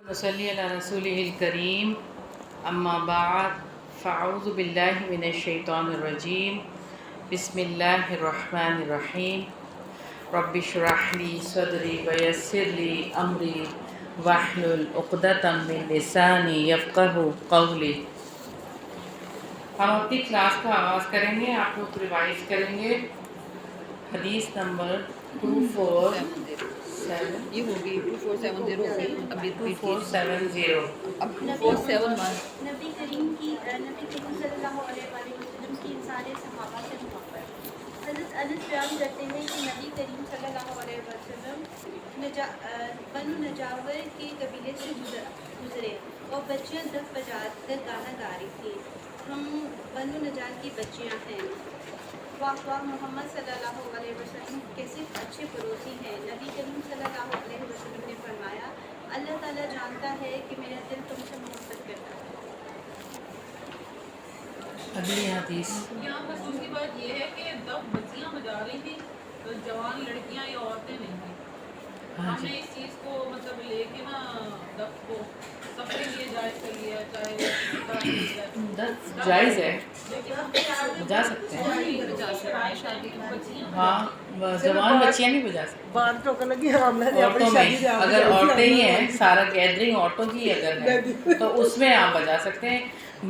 نصلی علی رسولہ الکریم اما بعد فاعوذ باللہ من الشیطان الرجیم بسم اللہ الرحمن الرحیم رب اشرح لی صدری ویسر لی امری واحلل عقدۃ من لسانی یفقہوا قولی۔ ہم اپنی کلاس کا آغاز کریں گے، آپ لوگ ریوائز کریں گے حدیث نمبر 247 یہ ہوگی 2470 ہوگی، ابھی 2470 اب 471 نبی کریم صلی اللہ علیہ وآلہ وسلم کی سارے صحابہ سے محبت۔ حضرت انس بیان کرتے ہیں کہ نبی کریم صلی اللہ علیہ وسلم بنو نجار کے قبیلے سے گزرے اور بچیاں دف بجا کر گانا گا رہی تھی، ہم بنو نجار کی بچیاں ہیں۔ واہ واہ، محمد صلی اللہ علیہ وسلم کیسے اچھے پڑوسی ہیں۔ نبی کریم صلی اللہ علیہ وسلم نے فرمایا، اللہ تعالیٰ جانتا ہے کہ میرا دل تم سے محبت کرتا ہے۔ اگلی حدیث۔ یہاں پر دوسری بات یہ ہے کہ دف بچیاں بجا رہی تھی تو جوان لڑکیاں یا عورتیں نہیں تھیں۔ ہم نے اس چیز کو مطلب لے کے نا دف کو سب کے لیے جائز کر لیا، چاہے جائز ہے، لیکن بجا سکتے ہیں، شادی کی بچیاں ہاں جوان بچیاں بھی بجا سکتے بات تو لگی ہم نے ہیں۔ عورتوں میں اگر عورتیں ہی ہیں، سارا گیدرنگ عورتوں کی اگر ہے تو اس میں آپ بجا سکتے ہیں،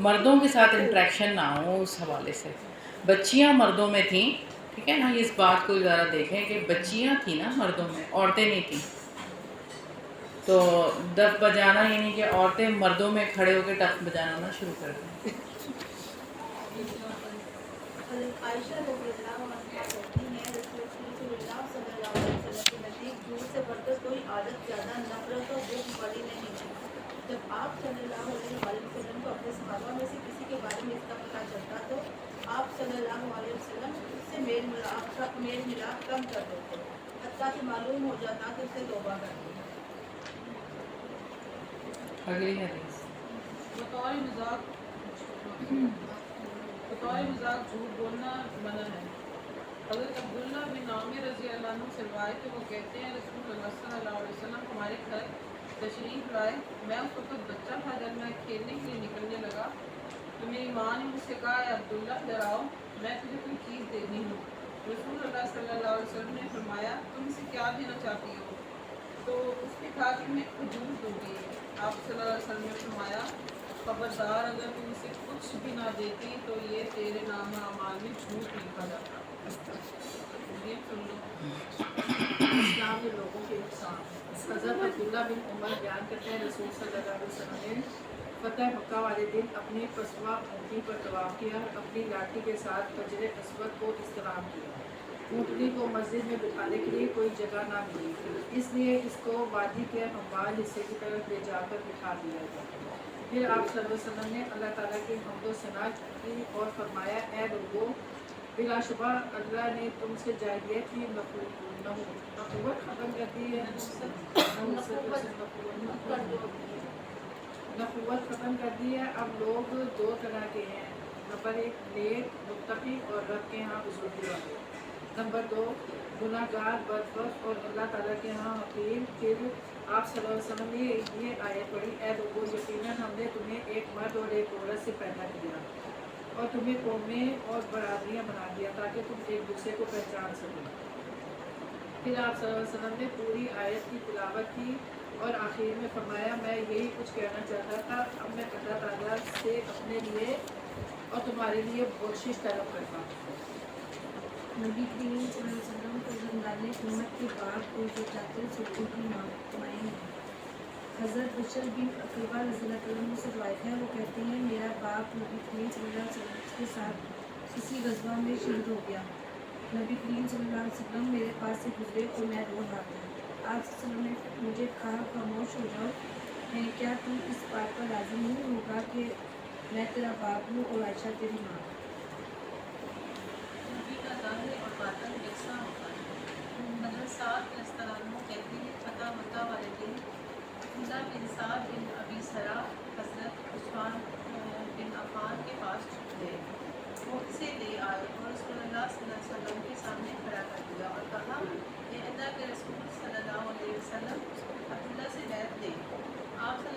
مردوں کے ساتھ انٹریکشن نہ ہو اس حوالے سے۔ بچیاں مردوں میں تھیں، ٹھیک ہے نا، اس بات کو ذرا دیکھیں کہ بچیاں تھیں نا مردوں میں، عورتیں نہیں تھیں۔ تو دف بجانا یعنی کہ عورتیں مردوں میں کھڑے ہو کے دف بجانا شروع کر دیں۔ حضرت عائشہ رضی اللہ عنہا کہتی ہیں، رسول اللہ صلی اللہ علیہ وسلم کے نزدیک جھوٹ سے بڑھ کر کوئی عادت زیادہ نفرت اور بغض والی نہیں ہے۔ جب آپ صلی اللہ علیہ وسلم کو اپنے صحابہ میں سے کسی کے بارے میں اس کا پتہ چلتا تو آپ صلی اللہ علیہ وسلم اس سے میل ملاپ کم کر دیتے، حتیٰ کہ معلوم ہو جاتا کہ اسے توبہ کرتے۔ اگلی حدیث۔ بطور مذاق جھوٹ بولنا منع ہے۔ حضرت عبداللہ بن عامر رضی اللہ عنہ سے روایت ہے، وہ کہتے ہیں رسول اللہ صلی اللہ علیہ وسلم ہمارے گھر تشریف لائے، میں اس وقت بچہ تھا، جب میں کھیلنے کے لیے نکلنے لگا تو میری ماں نے مجھ سے کہا، اے عبداللہ ڈراؤ، میں تجھے کوئی چیز دینی ہوں۔ رسول اللہ صلی اللہ علیہ وسلم نے فرمایا، تم اسے کیا دینا چاہتی ہو؟ تو اس نے کہا کہ میں کھجور دوں گی۔ آپ صلی اللہ علیہ وسلم نے فرمایا، خبردار اگر تم اسے کچھ بھی نہ دیتی تو یہ تیرے نام اعمال میں جھوٹ لکھا جاتا۔ یہ سن لو۔ اسلام کے لوگوں کے نقصان۔ حضرت عبداللہ بن عمر بیان کرتے ہیں، رسول صلی اللہ علیہ وسلم نے فتح مکہ والے دن اپنی قصبہ اونٹنی پر طواف کیا اور اپنی لاٹھی کے ساتھ حجر اسود کو استلام کیا۔ اونٹنی کو مسجد میں بٹھانے کے لیے کوئی جگہ نہ ملی، اس لیے اس کو وادی کے ہموار حصے کی طرف لے جا کر بٹھا دیا گیا۔ پھر آپ صلی اللہ علیہ وسلم نے اللہ تعالیٰ کی حمد و ثنا کی اور فرمایا، اے لوگوں، بلا شبہ اللہ نے تم سے جاہلیت کی نخوت ختم کر دی ہے، نخوت ختم کر دی ہے۔ اب لوگ دو طرح کے ہیں، نمبر 1 نیک متقی اور رب کے ہاں بزرگی والے، نمبر 2 گناہ گار بدبخت اور اللہ تعالیٰ کے ہاں حقیر۔ پھر آپ صلی اللہ علیہ وسلم نے یہ آیت پڑھی، اے لوگوں، یقیناً ہم نے تمہیں ایک مرد اور ایک عورت سے پیدا کیا اور تمہیں قومیں اور برادریاں بنا دیا تاکہ تم ایک دوسرے کو پہچان سکو۔ پھر آپ صلی اللہ علیہ وسلم نے پوری آیت کی تلاوت کی اور آخر میں فرمایا، میں یہی کچھ کہنا چاہتا تھا، اب میں اللہ تعالیٰ سے اپنے لیے اور تمہارے لیے بخشش طلب کرتا ہوں۔ نبی کریم صلی اللہ علیہ وسلم کو رمضان امت کے بعد کو جو چاہتے سکوں کی مائیں ہیں۔ حضرت بشر بن عقیبہ رضی اللہ عنہ سے روایت ہے، وہ کہتے ہیں میرا باپ نبی کریم صلی اللہ علیہ وسلم کے ساتھ کسی غزوہ میں شہید ہو گیا۔ نبی کریم صلی اللہ علیہ وسلم میرے پاس سے گزرے اور میں رو رہا تھا۔ آپ صلی اللہ علیہ وسلم نے مجھے کہا، خاموش ہو جاؤ، کیا تو اس بات پر راضی نہیں ہوگا کہ میں تیرا باپ ہوں اور عائشہ تیری ماں؟ نبی کا ظاہر اور باطن یکساں ہوتا ہے۔ حضرت سعد رضی اللہ عنہ کہتے ہیں، فتح مکہ والے دن عبداللہ بن سعد بن ابی سرا حضرت عثمان بن عفان کے پاس گئے، وہ اسے لے آئے اور رسول اللہ صلی اللہ علیہ وسلم کے سامنے کھڑا کر دیا اور کہا، اے اللہ کے رسول صلی اللہ علیہ وسلم، عبداللہ سے بیعت لے۔ آپ صلی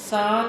7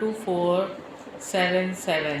2477।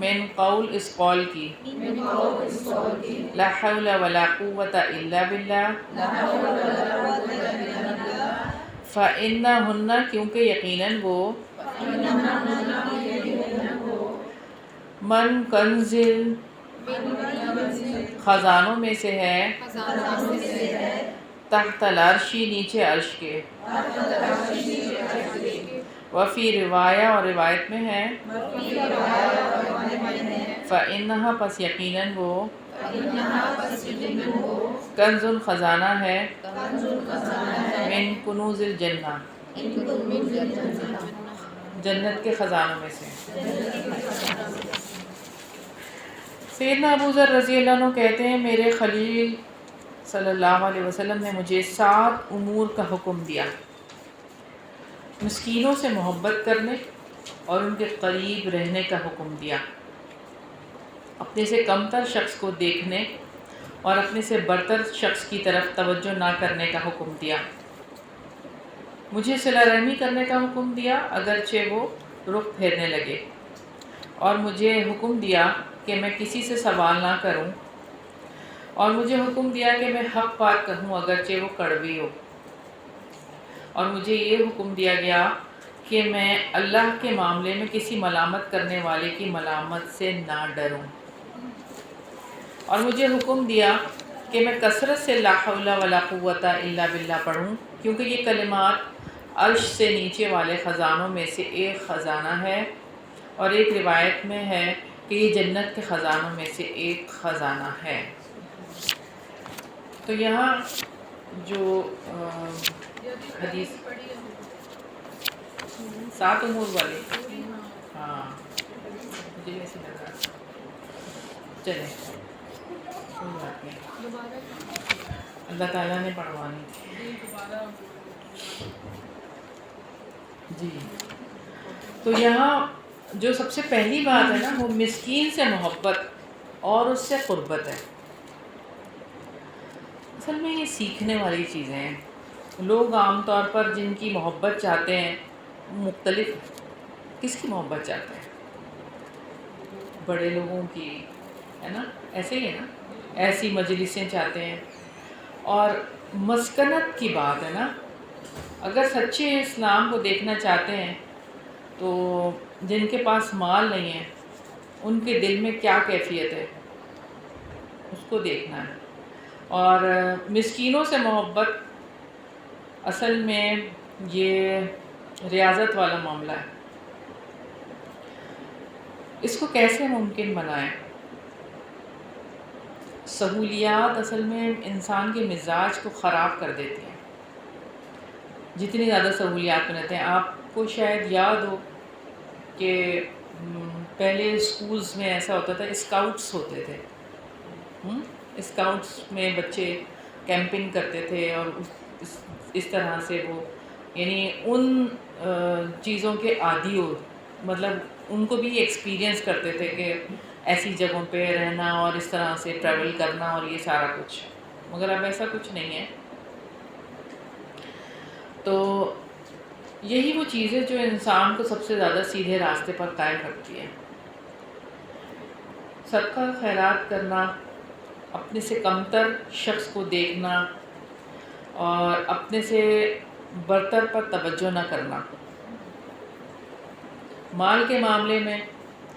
من قول اس قول کی لا حول ولا قوة الا باللہ فإنہن کیونکہ یقیناً وہ من کنزل خزانوں میں سے ہے تحت العرشی نیچے عرش کے وفی روایہ اور روایت میں ہے فإنہا پس یقیناً وہ کنز خزانہ ہے من کنوز الجنہ جنت کے خزانوں میں سے۔ سیدنا ابو ذر رضی اللہ عنہ کہتے ہیں میرے خلیل صلی اللہ علیہ وسلم نے مجھے 7 امور کا حکم دیا، مسکینوں سے محبت کرنے اور ان کے قریب رہنے کا حکم دیا، اپنے سے کمتر شخص کو دیکھنے اور اپنے سے برتر شخص کی طرف توجہ نہ کرنے کا حکم دیا، مجھے صلہ رحمی کرنے کا حکم دیا اگرچہ وہ رخ پھیرنے لگے، اور مجھے حکم دیا کہ میں کسی سے سوال نہ کروں، اور مجھے حکم دیا کہ میں حق بات کہوں اگرچہ وہ کڑوی ہو، اور مجھے یہ حکم دیا گیا کہ میں اللہ کے معاملے میں کسی ملامت کرنے والے کی ملامت سے نہ ڈروں، اور مجھے حکم دیا کہ میں کثرت سے لا حول ولا قوة الا باللہ پڑھوں، کیونکہ یہ کلمات عرش سے نیچے والے خزانوں میں سے ایک خزانہ ہے، اور ایک روایت میں ہے کہ یہ جنت کے خزانوں میں سے ایک خزانہ ہے۔ تو یہاں جو حدیث 7 امور والی، ہاں مجھے ایسے لگا، چلیں کوئی بات نہیں، اللہ تعالیٰ نے پڑھوانی تھی۔ جی تو یہاں جو سب سے پہلی بات ہے نا وہ مسکین سے محبت اور اس سے قربت ہے۔ اصل میں یہ سیکھنے والی چیزیں ہیں، لوگ عام طور پر جن کی محبت چاہتے ہیں مختلف، کس کی محبت چاہتے ہیں؟ بڑے لوگوں کی، ہے نا، ایسے ہی ہے نا، ایسی مجلسیں چاہتے ہیں، اور مسکنت کی بات ہے نا، اگر سچے اسلام کو دیکھنا چاہتے ہیں تو جن کے پاس مال نہیں ہے ان کے دل میں کیا کیفیت ہے اس کو دیکھنا ہے، اور مسکینوں سے محبت اصل میں یہ ریاضت والا معاملہ ہے۔ اس کو کیسے ممکن بنائیں؟ سہولیات اصل میں انسان کے مزاج کو خراب کر دیتی ہیں، جتنی زیادہ سہولیات میں رہتے ہیں۔ آپ کو شاید یاد ہو کہ پہلے اسکولز میں ایسا ہوتا تھا، اسکاؤٹس ہوتے تھے، اسکاؤٹس میں بچے کیمپنگ کرتے تھے، اور اس طرح سے وہ یعنی ان چیزوں کے عادی ہو، مطلب ان کو بھی ایکسپیرینس کرتے تھے کہ ایسی جگہوں پہ رہنا اور اس طرح سے ٹریول کرنا اور یہ سارا کچھ، مگر اب ایسا کچھ نہیں ہے۔ تو یہی وہ چیز ہے جو انسان کو سب سے زیادہ سیدھے راستے پر قائم رکھتی ہے۔ صدقہ خیرات کرنا، اپنے سے کمتر شخص کو دیکھنا اور اپنے سے برتر پر توجہ نہ کرنا، مال کے معاملے میں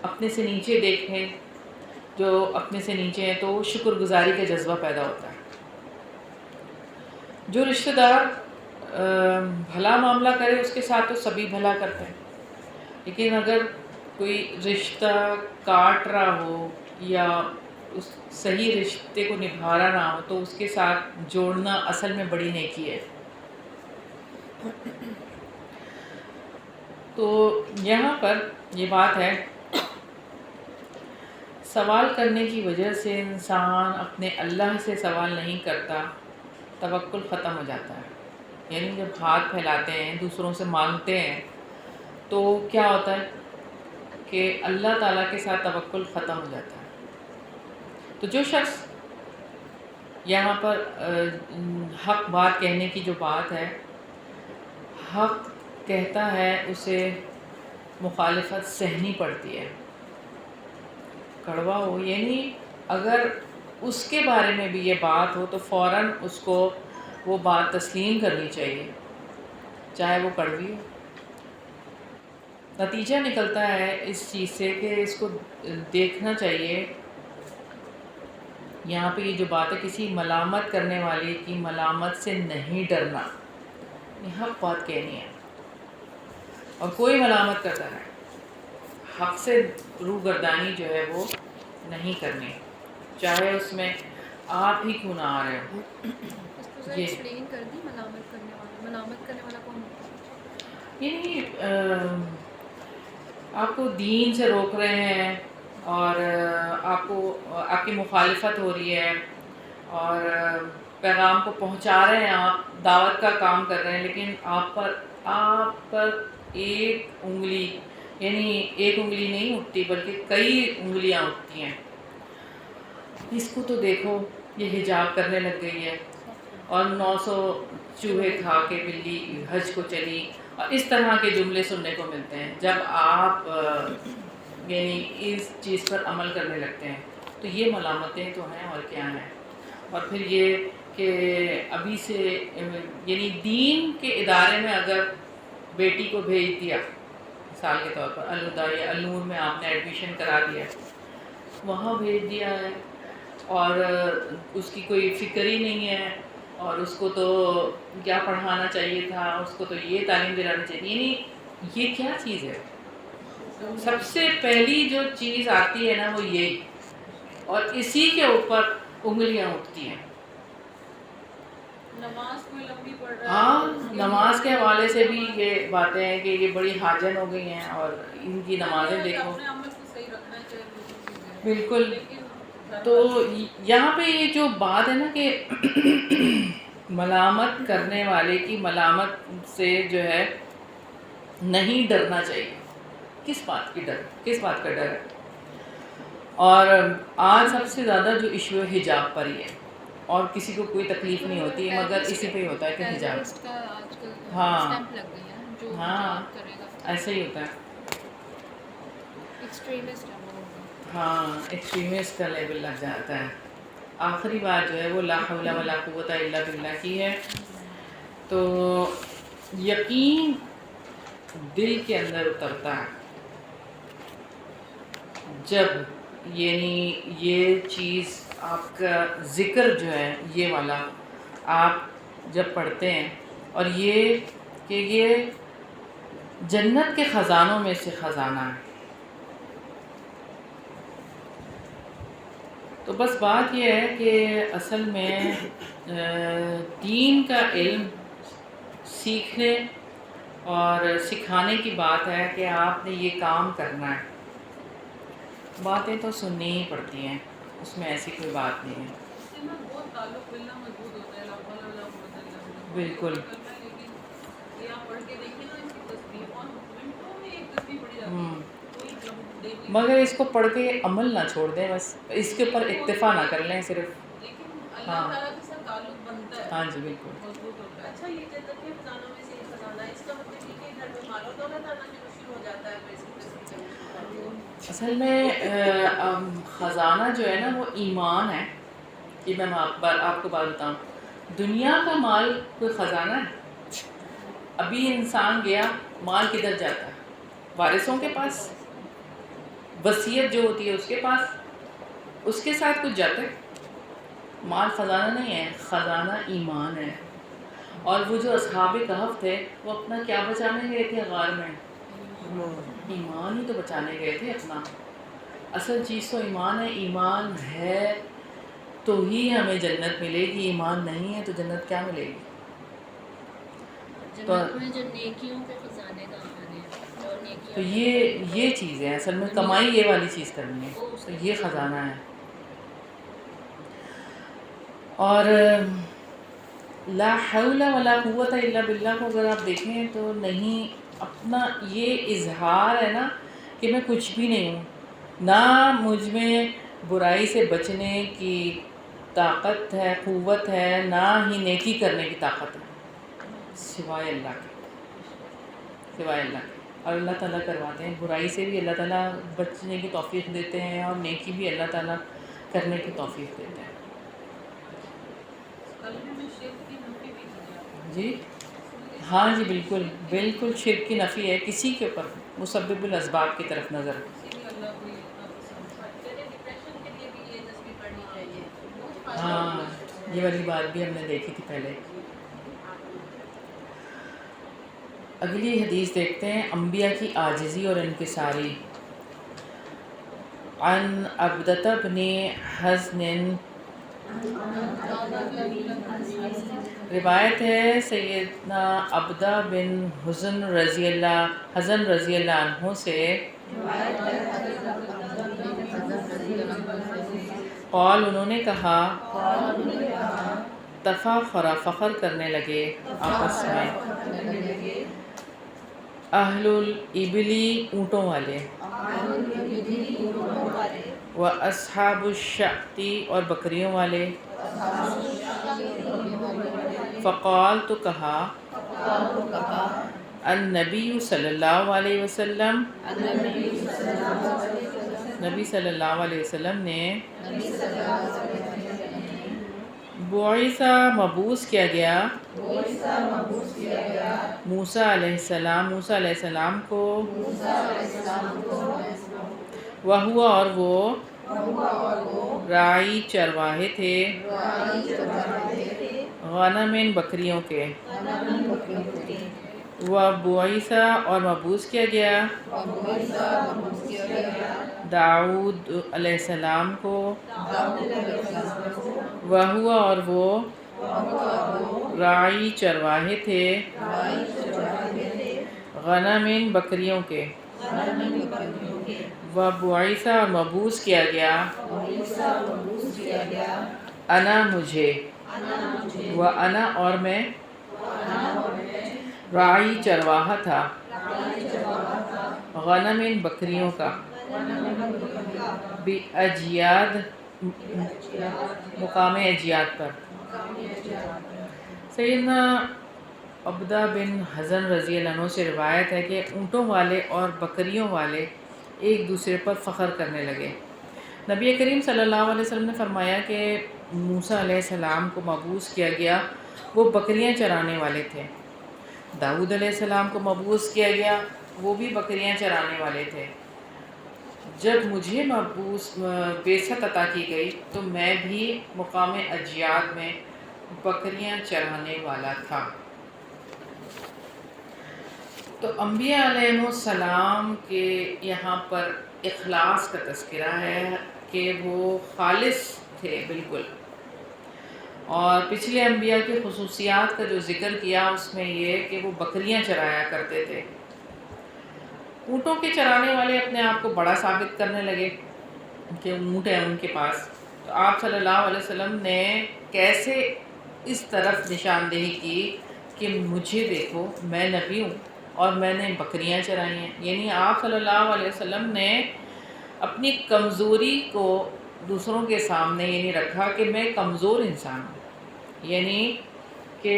اپنے سے نیچے دیکھیں جو اپنے سے نیچے ہیں تو شکر گزاری کا جذبہ پیدا ہوتا ہے۔ جو رشتہ دار بھلا معاملہ کرے اس کے ساتھ تو سبھی بھلا کرتے ہیں، لیکن اگر کوئی رشتہ کاٹ رہا ہو یا اس صحیح رشتے کو نبھا رہا نہ ہو تو اس کے ساتھ جوڑنا اصل میں بڑی نیکی ہے۔ تو یہاں پر یہ بات ہے، سوال کرنے کی وجہ سے انسان اپنے اللہ سے سوال نہیں کرتا، توکل ختم ہو جاتا ہے۔ یعنی جب ہاتھ پھیلاتے ہیں دوسروں سے مانگتے ہیں تو کیا ہوتا ہے کہ اللہ تعالیٰ کے ساتھ توکل ختم ہو جاتا ہے۔ تو جو شخص یہاں پر حق بات کہنے کی جو بات ہے، حق کہتا ہے اسے مخالفت سہنی پڑتی ہے، کڑوا ہو، یعنی اگر اس کے بارے میں بھی یہ بات ہو تو فوراً اس کو وہ بات تسلیم کرنی چاہیے، چاہے وہ کڑوی ہو۔ نتیجہ نکلتا ہے اس چیز سے کہ اس کو دیکھنا چاہیے، یہاں پہ یہ جو بات ہے کسی ملامت کرنے والے کی ملامت سے نہیں ڈرنا، یہ حق بات کہنی ہے، اور کوئی ملامت کرتا ہے حق سے روگردانی جو ہے وہ نہیں کرنی، چاہے اس میں آپ ہی کیوں نہ آ رہے ہو۔ اس کو ذرا یہ ایکسپلین کر دی، ملامت کرنے والا کون ہوتا ہے؟ یعنی آپ کو دین سے روک رہے ہیں، اور آپ کی مخالفت ہو رہی ہے، اور پیغام کو پہنچا رہے ہیں، آپ دعوت کا کام کر رہے ہیں، لیکن آپ پر ایک انگلی، یعنی ایک انگلی نہیں اٹھتی بلکہ کئی انگلیاں اٹھتی ہیں، اس کو تو دیکھو یہ حجاب کرنے لگ گئی ہے، اور 900 چوہے کھا کے بلی حج کو چلی، اور اس طرح کے جملے سننے کو ملتے ہیں جب آپ یعنی اس چیز پر عمل کرنے لگتے ہیں، تو یہ ملامتیں تو ہیں اور کیا ہیں۔ اور پھر یہ کہ ابھی سے یعنی دین کے ادارے میں اگر بیٹی کو بھیج دیا مثال کے طور پر الہدیٰ یا النور میں آپ نے ایڈمیشن کرا دیا، وہاں بھیج دیا ہے، اور اس کی کوئی فکر ہی نہیں ہے، اور اس کو تو کیا پڑھانا چاہیے تھا، اس کو تو یہ تعلیم دلانی چاہیے، یعنی یہ کیا چیز ہے؟ سب سے پہلی جو چیز آتی ہے نا وہ یہی، اور اسی کے اوپر انگلیاں اٹھتی ہیں۔ نماز کوئی لمبی پڑھ رہا ہے، ہاں، نماز کے حوالے سے بھی یہ باتیں ہیں کہ یہ بڑی حاجن ہو گئی ہیں، اور ان کی نمازیں دیکھو۔ اپنے عمل کو صحیح رکھنا چاہیے دوسری چیزیں، بالکل۔ لیکن تو یہاں پہ یہ جو بات ہے نا کہ ملامت کرنے والے کی ملامت سے جو ہے نہیں ڈرنا چاہیے، کس بات کا ڈر ہے؟ اور آج سب سے زیادہ جو ایشو ہے حجاب پر ہی ہے، اور کسی کو کوئی تکلیف نہیں ہوتی ہے مگر اسی پہ ہی ہوتا ہے کہ حجاب۔ ٹیررسٹ کا آج کل ہاں اسٹیمپ لگ گئی ہے، جو ہاں، حجاب کرے گا ایسا ہی ہوتا ہے۔ ایکسٹریمسٹ ہے وہ۔ ہاں، ایکسٹریمسٹ کا لیبل لگ جاتا ہے۔ آخری بات جو ہے وہ لا حول ولا قوت الا باللہ کی ہے، تو یقین دل کے اندر اترتا ہے جب یعنی یہ چیز آپ کا ذکر جو ہے یہ والا آپ جب پڑھتے ہیں، اور یہ کہ یہ جنت کے خزانوں میں سے خزانہ ہے، تو بس بات یہ ہے کہ اصل میں دین کا علم سیکھنے اور سکھانے کی بات ہے کہ آپ نے یہ کام کرنا ہے، باتیں تو سننی ہی پڑتی ہیں، اس میں ایسی کوئی بات نہیں ہے۔ اس سے نا بہت تعلق باللہ مضبوط ہوتا ہے، لا حول ولا قوت الا باللہ، بالکل۔ لیکن یہ آپ پڑھ کے دیکھیں نا اس کی تسبیح، اور منٹوں میں ایک تسبیح پڑھی جاتی ہے، کوئی دیکھ مگر اس کو پڑھ کے عمل نہ چھوڑ دیں، بس اس کے اوپر اکتفا نہ کر لیں صرف۔ لیکن اللہ تعالیٰ کے ساتھ تعلق بنتا ہے، ہاں جی بالکل۔ مضبوط ہوتا ہے۔ اچھا، یہ جنت کے خزانوں میں سے ایک خزانہ ہے، اس کا مطلب یہ کہ گھر میں مال و دولت آنا شروع ہو جاتا ہے، پھر اس کی تسبیح کرنی شروع کر دو۔ اصل میں خزانہ جو ہے نا وہ ایمان ہے، کہ میں آپ کو بات بتاؤں، دنیا کا مال کوئی خزانہ ہے؟ ابھی انسان گیا، مال کدھر جاتا ہے؟ وارثوں کے پاس، وصیت جو ہوتی ہے اس کے پاس، اس کے ساتھ کچھ جاتا ہے۔ مال خزانہ نہیں ہے، خزانہ ایمان ہے۔ اور وہ جو اصحاب کہف تھے وہ اپنا کیا بچانے گئے تھے غار میں؟ ایمان ہی تو بچانے گئے تھے اپنا۔ اصل چیز تو ایمان ہے، ایمان ہے تو ہی ہمیں جنت ملے گی، ایمان نہیں ہے تو جنت کیا ملے گی؟ جنت میں جو نیکیوں کے خزانے کہاں ہیں، اور نیکیاں تو یہ چیز ہے، اصل میں کمائی یہ والی چیز کرنی ہے، تو یہ خزانہ ہے۔ اور لا حول ولا قوت الا باللہ کو اگر آپ دیکھیں تو نہیں، اپنا یہ اظہار ہے نا کہ میں کچھ بھی نہیں ہوں، نہ مجھ میں برائی سے بچنے کی طاقت ہے، قوت ہے، نہ ہی نیکی کرنے کی طاقت ہے، سوائے اللہ کے، سوائے اللہ کے۔ اور اللہ تعالیٰ کرواتے ہیں. برائی سے بھی اللہ تعالیٰ بچنے کی توفیق دیتے ہیں اور نیکی بھی اللہ تعالیٰ کرنے کی توفیق دیتے ہیں. قلب میں شرک کی نفی بھی کی جاتی ہے. جی ہاں جی بالکل بالکل شرک کی نفی ہے کسی کے اوپر مسبب الاسباب کی طرف نظر. اسی لیے اللہ کو یہ اتنا پسند ہے. جیسے ڈپریشن کے لیے بھی یہ تسبیح پڑھنی چاہیے. ہاں یہ والی بات بھی ہم نے دیکھی تھی پہلے. اگلی حدیث دیکھتے ہیں انبیاء کی عاجزی اور انکساری. عن عبدۃ بن حزن روایت ہے سیدنا عبدہ بن حزن رضی اللہ عنہ سے قال انہوں نے کہا تفاخر فخر کرنے لگے آپس میں اہل الابلی اونٹوں والے و اصحاب الشأتی اور بکریوں والے. فقال تو کہا النبی صلی اللہ علیہ وسلم نبی صلی اللہ علیہ وسلم نے بعث مبعوث کیا گیا موسیٰ علیہ السلام کو وہوا اور وہ راعی چرواہے تھے غنم بکریوں کے. وبعث اور مبعوث کیا گیا داؤد علیہ السلام کو وہوا اور وہ راعی چرواہے تھے غنم بکریوں کے. وبعث اور مبعوث کیا گیا انا مجھے وانا اور میں راعی چرواہا تھا غنم بکریوں کا باجیاد مقام اجیاد پر. سیدنا عبدہ بن حزن رضی اللہ عنہ سے روایت ہے کہ اونٹوں والے اور بکریوں والے ایک دوسرے پر فخر کرنے لگے. نبی کریم صلی اللہ علیہ وسلم نے فرمایا کہ موسیٰ علیہ السلام کو مبعوث کیا گیا وہ بکریاں چرانے والے تھے. داؤد علیہ السلام کو مبعوث کیا گیا وہ بھی بکریاں چرانے والے تھے. جب مجھے بعثت عطا کی گئی تو میں بھی مقام اجیاد میں بکریاں چرانے والا تھا. تو انبیاء علیہ السلام کے یہاں پر اخلاص کا تذکرہ ہے کہ وہ خالص تھے بالکل. اور پچھلے انبیاء کی خصوصیات کا جو ذکر کیا اس میں یہ کہ وہ بکریاں چرایا کرتے تھے. اونٹوں کے چرانے والے اپنے آپ کو بڑا ثابت کرنے لگے کہ اونٹ ہیں ان کے پاس. تو آپ صلی اللہ علیہ وسلم نے کیسے اس طرف نشاندہی کی کہ مجھے دیکھو میں نبی ہوں اور میں نے بکریاں چرائی ہیں. یعنی آپ صلی اللہ علیہ وسلم نے اپنی کمزوری کو دوسروں کے سامنے یعنی رکھا کہ میں کمزور انسان ہوں. یعنی کہ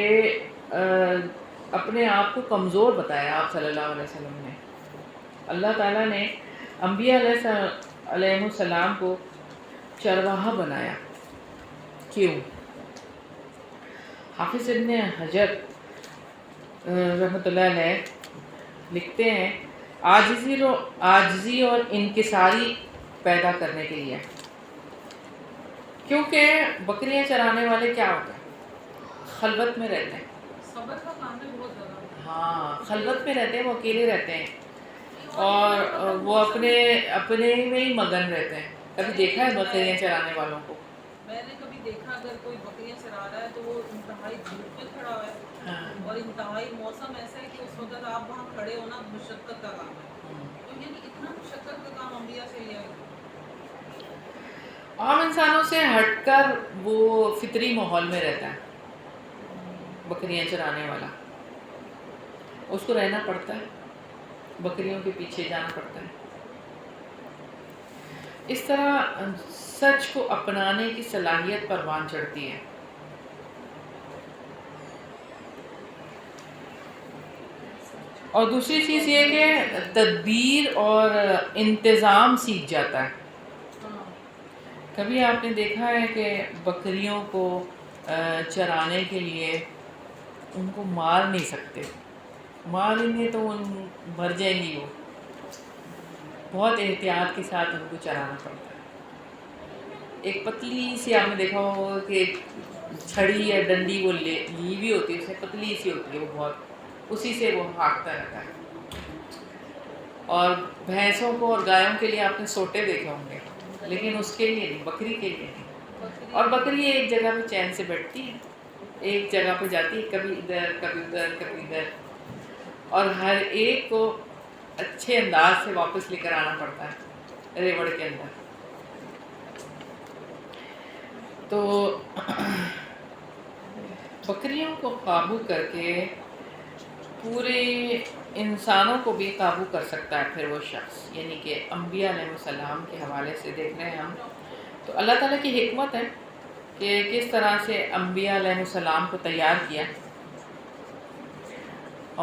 اپنے آپ کو کمزور بتایا آپ صلی اللہ علیہ وسلم نے. اللہ تعالیٰ نے انبیاء علیہ السلام کو چرواہا بنایا. کیوں؟ حافظ ابن حجر رحمۃ اللہ علیہ لکھتے ہیں عاجزی اور انکساری پیدا کرنے کے لیے. کیونکہ بکریاں چرانے والے کیا ہوتے ہیں؟ خلوت میں رہتے ہیں. صبر کا کام ہے بہت زیادہ. ہاں خلوت میں رہتے ہیں, وہ اکیلے رہتے ہیں اور وہ اپنے میں ہی مگن رہتے ہیں. کبھی دیکھا ہے بکریاں چرانے والوں کو؟ میں نے کبھی دیکھا اگر کوئی بکریاں چرا رہا ہے تو وہ انتہائی دھوپ میں کھڑا ہوا ہے اور انتہائی موسم ایسا ہے کہ اس وقت آپ وہاں کھڑے ہونا مشقت کا کام ہے. تو یعنی اتنا مشقت کا کام انبیاء سے لیا ہے. عام انسانوں سے ہٹ کر وہ فطری ماحول میں رہتا ہے بکریاں چرانے والا. اس کو رہنا پڑتا ہے, بکریوں کے پیچھے جانا پڑتا ہے. اس طرح سچ کو اپنانے کی صلاحیت پروان چڑھتی ہے. اور دوسری چیز یہ کہ تدبیر اور انتظام سیکھ جاتا ہے. کبھی آپ نے دیکھا ہے کہ بکریوں کو چرانے کے لیے ان کو مار نہیں سکتے، ماریں گے تو ان مر جائیں گی، وہ بہت احتیاط کے ساتھ ان کو چرانا پڑتا ہے. ایک پتلی سی آپ نے دیکھا ہوگا کہ ایک چھڑی یا ڈنڈی وہ لی ہوئی ہوتی ہے، اس میں پتلی سی ہوتی ہے، وہ بہت اسی سے وہ ہانکتا رہتا ہے. اور بھینسوں کو اور گایوں کے لیے آپ نے سوٹے دیکھے ہوں گے، لیکن اس کے لیے نہیں، بکری کے لیے نہیں. اور بکری ایک جگہ پہ چین سے بیٹھتی ہے، ایک جگہ پہ جاتی ہے، کبھی ادھر کبھی ادھر کبھی ادھر، اور ہر ایک کو اچھے انداز سے واپس لے کر آنا پڑتا ہے ریوڑ کے اندر. تو بکریوں کو قابو کر کے پورے انسانوں کو بھی قابو کر سکتا ہے پھر وہ شخص، یعنی کہ انبیاء علیہ السلام کے حوالے سے دیکھ رہے ہیں ہم. تو اللہ تعالیٰ کی حکمت ہے کہ کس طرح سے انبیاء علیہ السلام کو تیار کیا.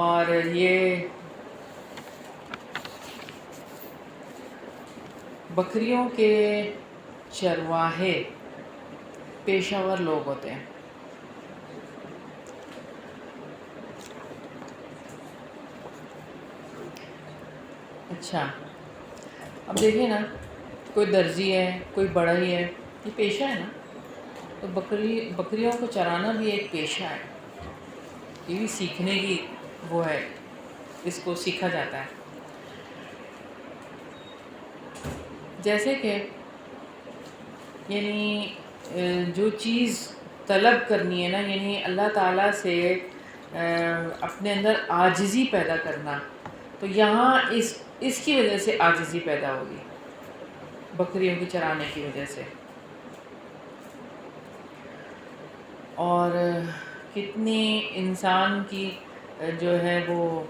اور یہ بکریوں کے چرواہے پیشہ ور لوگ ہوتے ہیں. اچھا، اب دیکھیں نا، کوئی درزی ہے، کوئی بڑھئی ہے، یہ پیشہ ہے نا. تو بکریوں کو چرانا بھی ایک پیشہ ہے، یہ بھی سیکھنے کی وہ ہے، اس کو سیکھا جاتا ہے. جیسے کہ یعنی جو چیز طلب کرنی ہے نا، یعنی اللہ تعالیٰ سے اپنے اندر عاجزی پیدا کرنا، تو یہاں اس کی وجہ سے عاجزی پیدا ہوگی، بکریوں کی چرانے کی وجہ سے. اور کتنی انسان کی جو ہے وہ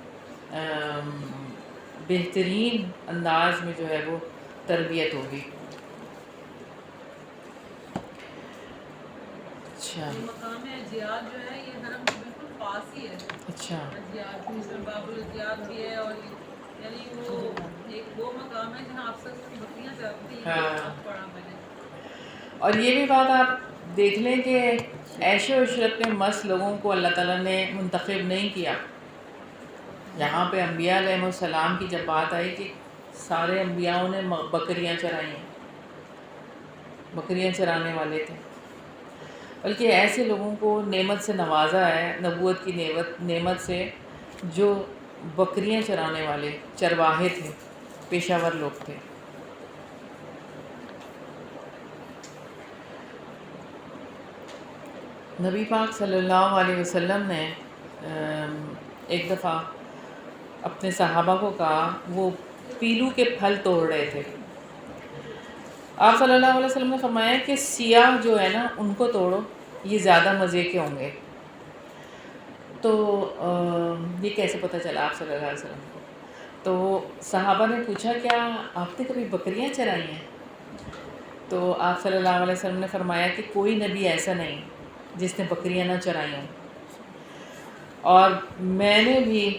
بہترین انداز میں جو ہے وہ تربیت ہوگی. اچھا، یہ مقام اجیاد جو ہے یہ حرم کے بالکل پاس ہی ہے. اچھا، اجیاد مصر باب الاجیاد بھی ہے، اور یعنی وہ ایک وہ مقام ہے جہاں اکثر بکریاں چرتی ہیں. ہاں. پڑھا میں نے. اور یہ بھی بات آپ دیکھ لیں کہ عیش و عشرت میں مست لوگوں کو اللہ تعالیٰ نے منتخب نہیں کیا. یہاں پہ انبیاء علیہ السلام کی جب بات آئی کہ سارے انبیاءوں نے بکریاں چرائی ہیں، بکریاں چرانے والے تھے، بلکہ ایسے لوگوں کو نعمت سے نوازا ہے، نبوت کی نعمت سے، جو بکریاں چرانے والے چرواہے تھے، پیشہ ور لوگ تھے. نبی پاک صلی اللہ علیہ وسلم نے ایک دفعہ اپنے صحابہ کو کہا، وہ پیلو کے پھل توڑ رہے تھے. آپ صلی اللہ علیہ وسلم نے فرمایا کہ سیاہ جو ہے نا ان کو توڑو، یہ زیادہ مزے کے ہوں گے. تو یہ کیسے پتہ چلا آپ صلی اللہ علیہ وسلم کو؟ تو صحابہ نے پوچھا، کیا آپ نے کبھی بکریاں چرائی ہیں؟ تو آپ صلی اللہ علیہ وسلم نے فرمایا کہ کوئی نبی ایسا نہیں جس نے بکریاں نہ چرائی ہوں، اور میں نے بھی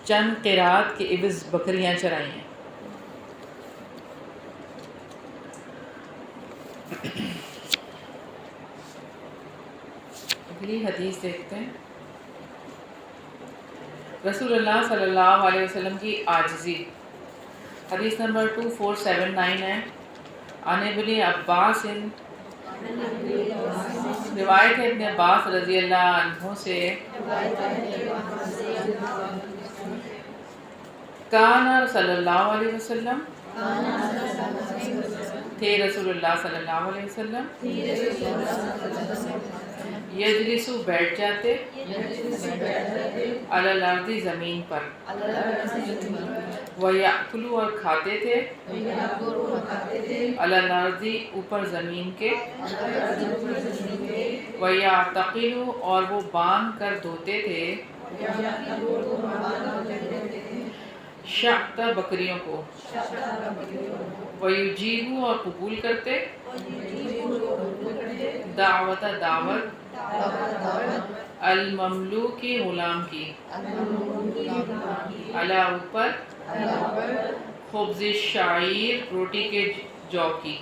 چند قرات کے عوض بکریاں چرائی ہیں. اگلی حدیث دیکھتے ہیں. رسول اللہ صلی اللہ علیہ وسلم کی عاجزی، حدیث نمبر 2479 ہے. عن ابن عباس، روایت ہے ابن عباس رضی اللہ عنہ سے، کان صلی اللہ علیہ وسلم، تھے رسول اللہ صلی اللہ علیہ وسلم، یجلسو بیٹھ جاتے، علی الارض زمین پر، وَيَأْكُلُ اور کھاتے تھے، علی الارض اوپر زمین کے، وَيَعْتَقِلُ اور وہ باندھ کر دھوتے تھے، شعت بکریوں کو، وَيُجِيبُ اور قبول کرتے، دعوت دعوت المملوکی غلام کی علی اوپر خبز شعیر روٹی کے جو کی.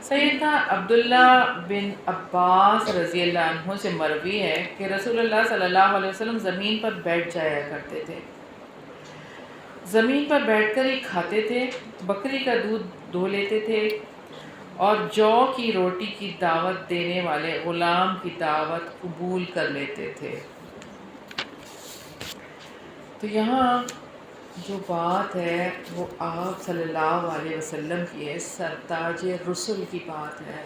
سیدنا عبداللہ بن عباس رضی اللہ عنہ سے مروی ہے کہ رسول اللہ صلی اللہ علیہ وسلم زمین پر بیٹھ جایا کرتے تھے. زمین پر بیٹھ کر ہی کھاتے تھے، بکری کا دودھ دھو لیتے تھے اور جو کی روٹی کی دعوت دینے والے غلام کی دعوت قبول کر لیتے تھے. تو یہاں جو بات ہے وہ آپ صلی اللہ علیہ وسلم کی ہے، سرتاج رسل کی بات ہے،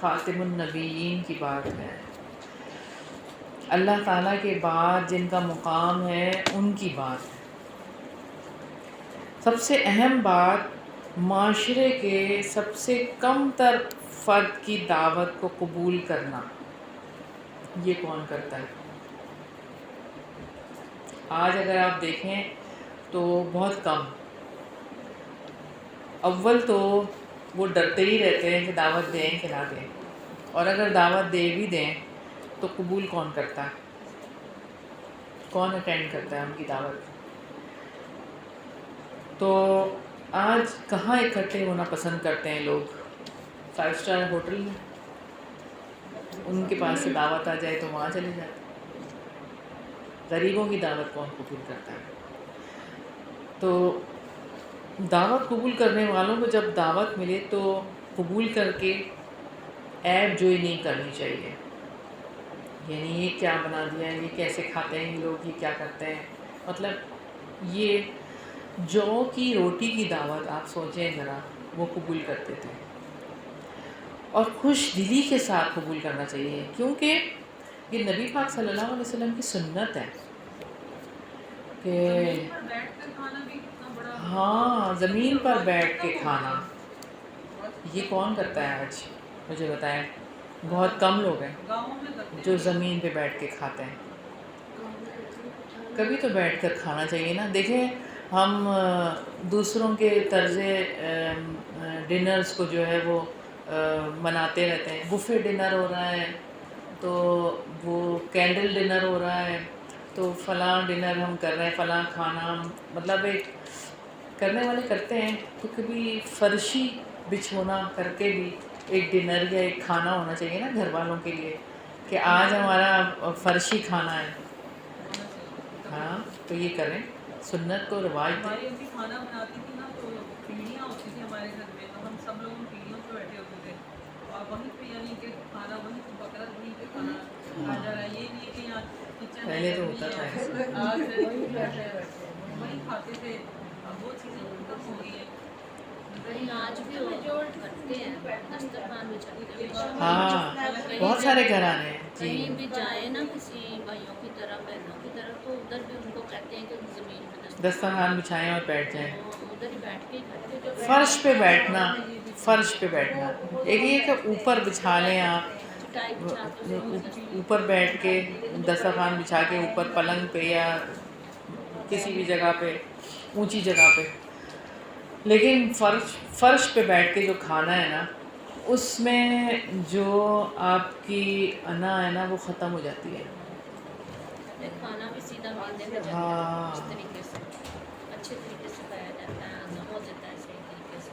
خاتم النبیین کی بات ہے. اللہ تعالیٰ کے بعد جن کا مقام ہے ان کی بات ہے. سب سے اہم بات معاشرے کے سب سے کم تر فرد کی دعوت کو قبول کرنا. یہ کون کرتا ہے؟ آج اگر آپ دیکھیں تو بہت کم. اول تو وہ ڈرتے ہی رہتے ہیں کہ دعوت دیں کہ نہ دیں، اور اگر دعوت دے بھی دیں تو قبول کون کرتا ہے؟ کون اٹینڈ کرتا ہے ان کی دعوت؟ تو آج کہاں اکٹھے ہونا پسند کرتے ہیں لوگ؟ 5 اسٹار ہوٹل میں. ان کے پاس سے دعوت آ جائے تو وہاں چلے جاتے. غریبوں کی دعوت کون قبول کرتا ہے؟ تو دعوت قبول کرنے والوں کو جب دعوت ملے تو قبول کر کے عیب جوئی نہیں کرنی چاہیے. یعنی یہ کیا بنا دیا ہے، یہ کیسے کھاتے ہیں یہ لوگ، یہ کیا کرتے ہیں. مطلب یہ جو کی روٹی کی دعوت آپ سوچیں ذرا، وہ قبول کرتے تھے اور خوش دلی کے ساتھ قبول کرنا چاہیے، کیونکہ یہ نبی پاک صلی اللہ علیہ وسلم کی سنت ہے کہ ہاں زمین پر بیٹھ کے کھانا. یہ کون کرتا ہے آج؟ مجھے بتائیں. بہت کم لوگ ہیں جو زمین پہ بیٹھ کے کھاتے ہیں. کبھی تو بیٹھ کر کھانا چاہیے نا. دیکھیں ہم دوسروں کے طرز ڈنرز کو جو ہے وہ مناتے رہتے ہیں. بفے ڈنر ہو رہا ہے تو وہ کینڈل ڈنر ہو رہا ہے تو فلاں ڈنر ہم کر رہے ہیں، فلاں کھانا. مطلب ایک کرنے والے کرتے ہیں تو کبھی فرشی بچھونا کر کے بھی ایک ڈنر یا ایک کھانا ہونا چاہیے نا گھر والوں کے لیے کہ آج ہمارا فرشی کھانا ہے. ہاں تو یہ کریں، سنت کو رواج دیں. ہماری امی کھانا بناتی تھی نا تو پیڑیاں ہوتی تھی ہمارے گھر میں، تو ہم سب لوگ ان پیڑیوں پہ بیٹھے ہوتے تھے اور وہیں پہ یعنی کہ کھانا وہیں پہ پکڑا وہیں پہ کھانا کھا جا رہا ہے. یہ نہیں کہ یہاں کچن پہلے تو ہوتا تھا آج وہیں کھاتے تھے. اب وہ چیزیں ختم ہو گئی ہیں. وہیں آج بھی وہ کرتے ہیں، دسترخوان بچھاتے ہیں. ہاں بہت سارے گھرانے ہیں. کہیں بھی جائیں نا کسی بھائیوں کی طرف بہنوں کی طرف تو ادھر بھی ان کو کہتے ہیں کہ زمین پہ دسترخوان بچھائیں اور بیٹھ جائیں. ادھر ہی بیٹھ کے کھاتے جو فرش پہ بیٹھنا، فرش پہ بیٹھنا. ایک یہ کہ اوپر بچھا لیں آپ، چٹائی بچھا کے اوپر بیٹھ کے دسترخوان بچھا کے اوپر پلنگ پہ یا کسی بھی جگہ پہ اونچی جگہ پہ. لیکن فرش پہ بیٹھ کے جو کھانا ہے نا اس میں جو آپ کی انا ہے نا وہ ختم ہو جاتی ہے. کھانا بھی سیدھا معدے میں جاتا ہے ہاں اس طریقے سے اچھے طریقے سے کھایا جاتا ہے، ہضم ہو جاتا ہے صحیح طریقے سے.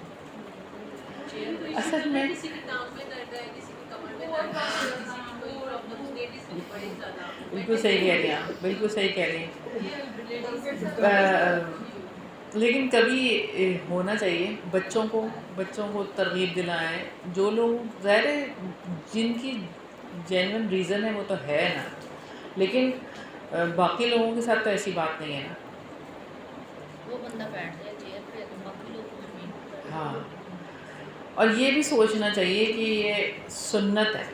اصل میں کسی کی ٹانگ میں درد ہے، کسی کی کمر میں درد ہے، کسی کی کوئی پرابلم لیڈیز کی بڑی زیادہ. بالکل صحیح کہہ رہی ہیں آپ، بالکل صحیح کہہ رہی ہیں. لیکن کبھی ہونا چاہیے بچوں کو ترغیب دلائیں. جو لوگ ظاہر ہے جن کی جینوئن ریزن ہے وہ تو ہے نا، لیکن باقی لوگوں کے ساتھ تو ایسی بات نہیں ہے نا. وہ بندہ بیٹھ جائے چیئر پہ تو باقی لوگ زمین پہ. ہاں اور یہ بھی سوچنا چاہیے کہ یہ سنت ہے،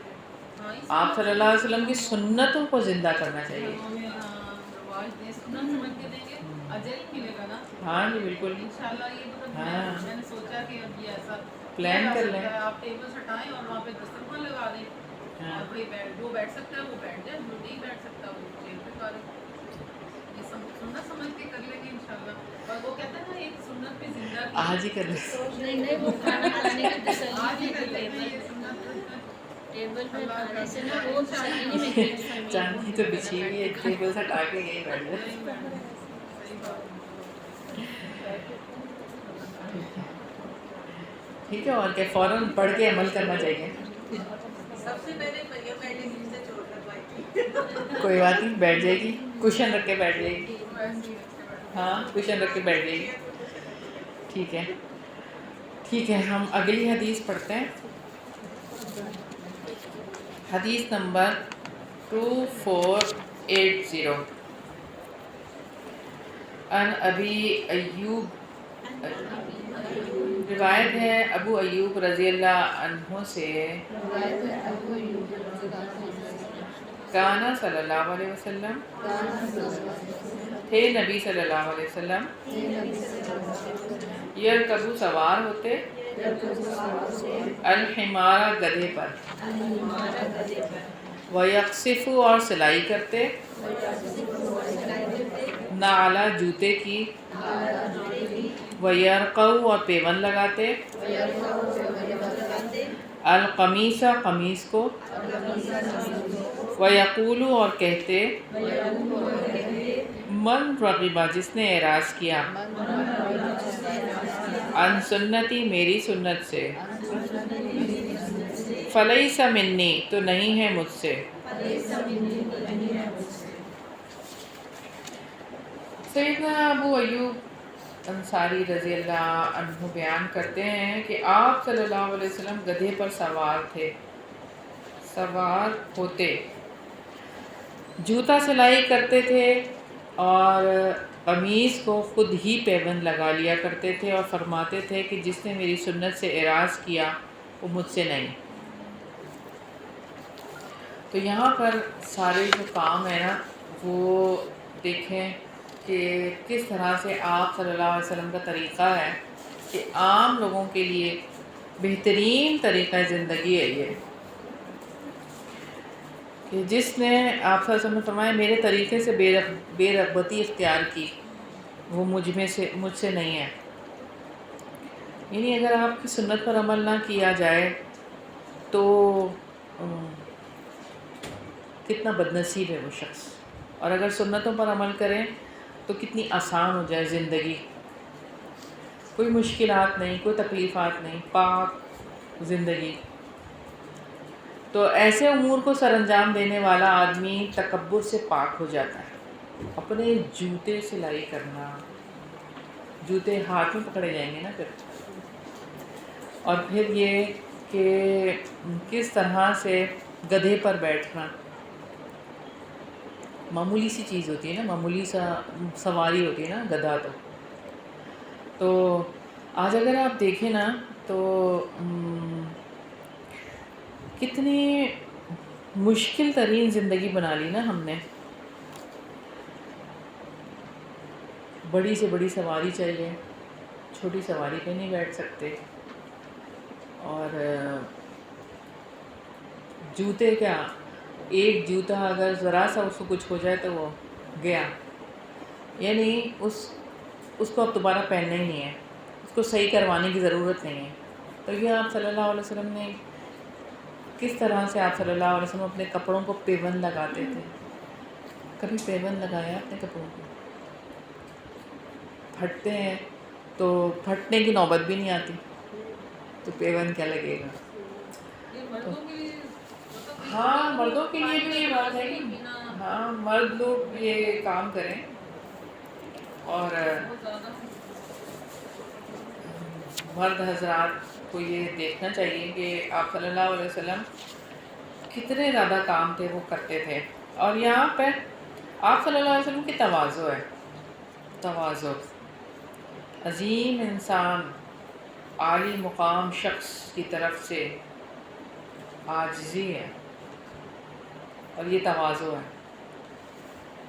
آپ صلی اللہ علیہ وسلم کی سنتوں کو زندہ کرنا چاہیے. رواج دیں، سنت سمجھ کے دیں گے اجر ہی ملے گا نا. ہاں جی بالکل. انشاءاللہ یہ تو ہاں میں نے سوچا کہ اب یہ ایسا پلان کر لیں. آپ ٹیبل ہٹائیں اور وہاں پہ دسترخوان لگا دیں اور جو بیٹھ سکتا ہے وہ بیٹھ جائے، جو نہیں بیٹھ سکتا وہ چیئر پہ کھا لے. یہ سنت سمجھ کے کر لیں گے انشاءاللہ. اور وہ کہتے ہیں نا ایک سنت بھی زندہ کی. آج ہی کر لیں. نہیں وہ کھانا کھانے کی تسلی آج ہی ہے کر کہ لیں گے یہ سنت. ٹیبل پہ کھانے سے نا وہ تسلی نہیں ملتی. چاندنی تو بچھی ہوئی ہے, ٹیبل سے ہٹا کے یہی بیٹھ جائے. ٹھیک ہے, اور کیا, فوراً پڑھ کے عمل کرنا چاہیے. سب سے پہلے پہلے سے چھوڑ کر پائی تھی. کوئی بات نہیں, بیٹھ جائے گی, کوشن رکھ کے بیٹھ جائے گی. ہاں کوشن رکھ کے بیٹھ جائے گی. ٹھیک ہے, ٹھیک ہے, ہم اگلی حدیث پڑھتے ہیں. حدیث نمبر 2480 ان ابی ایوب, روایت ہے ابو ایوب رضی اللہ عنہ سے, کانا صلی اللہ علیہ وسلم, تھے نبی صلی اللہ علیہ وسلم, یرکبو سوار ہوتے, الحمار گدھے پر, ویقصفو اور سلائی کرتے, نعلا جوتے کی, ویرقو اور پیون لگاتے, القمیص قمیص کو, ویقولو اور کہتے, من رغبہ جس نے اعراض کیا, عن سنتی میری سنت سے, فلیس منی تو نہیں ہے مجھ سے. سیدنا ابو ایوب انصاری رضی اللہ عنہ بیان کرتے ہیں کہ آپ صلی اللہ علیہ وسلم گدھے پر سوار تھے, سوار ہوتے, جوتا سلائی کرتے تھے اور قمیص کو خود ہی پیبند لگا لیا کرتے تھے, اور فرماتے تھے کہ جس نے میری سنت سے اعراض کیا وہ مجھ سے نہیں. تو یہاں پر سارے جو کام ہیں نا وہ دیکھیں کہ کس طرح سے آپ صلی اللہ علیہ وسلم کا طریقہ ہے کہ عام لوگوں کے لیے بہترین طریقہ زندگی ہے یہ, کہ جس نے آپ صلی اللہ علیہ وسلم نے فرمایا میرے طریقے سے بے رغبتی اختیار کی وہ مجھ سے نہیں ہے. یعنی اگر آپ کی سنت پر عمل نہ کیا جائے تو کتنا بدنصیب ہے وہ شخص, اور اگر سنتوں پر عمل کریں تو کتنی آسان ہو جائے زندگی, کوئی مشکلات نہیں, کوئی تکلیفات نہیں, پاک زندگی. تو ایسے امور کو سر انجام دینے والا آدمی تکبر سے پاک ہو جاتا ہے. اپنے جوتے سلائی کرنا, جوتے ہاتھ میں پکڑے جائیں گے نا پھر, اور پھر یہ کہ کس طرح سے گدھے پر بیٹھنا معمولی سی چیز ہوتی ہے نا, معمولی سا سواری ہوتی ہے نا گدھا. تو آج اگر آپ دیکھیں نا تو کتنی مشکل ترین زندگی بنا لی نا ہم نے. بڑی سے بڑی سواری چاہیے, چھوٹی سواری پہ نہیں بیٹھ سکتے, اور جوتے کیا, ایک جوتا اگر ذرا سا اس کو کچھ ہو جائے تو وہ گیا, یعنی اس کو اب دوبارہ پہننا ہی نہیں ہے, اس کو صحیح کروانے کی ضرورت نہیں ہے. تو یہ آپ صلی اللہ علیہ وسلم نے کس طرح سے آپ صلی اللہ علیہ وسلم اپنے کپڑوں کو پیون لگاتے تھے. کبھی پیون لگایا اپنے کپڑوں کو؟ پھٹتے ہیں تو پھٹنے کی نوبت بھی نہیں آتی, تو پیون کیا لگے گا. ہاں مردوں کے لیے بھی یہ بات ہے کہ ہاں مرد لوگ یہ کام کریں, اور مرد حضرات کو یہ دیکھنا چاہیے کہ آپ صلی اللہ علیہ وسلم کتنے زیادہ کام تھے وہ کرتے تھے. اور یہاں پہ آپ صلی اللہ علیہ وسلم کی تواضع ہے, تواضع, عظیم انسان عالی مقام شخص کی طرف سے عاجزی ہے, اور یہ تواضع ہے.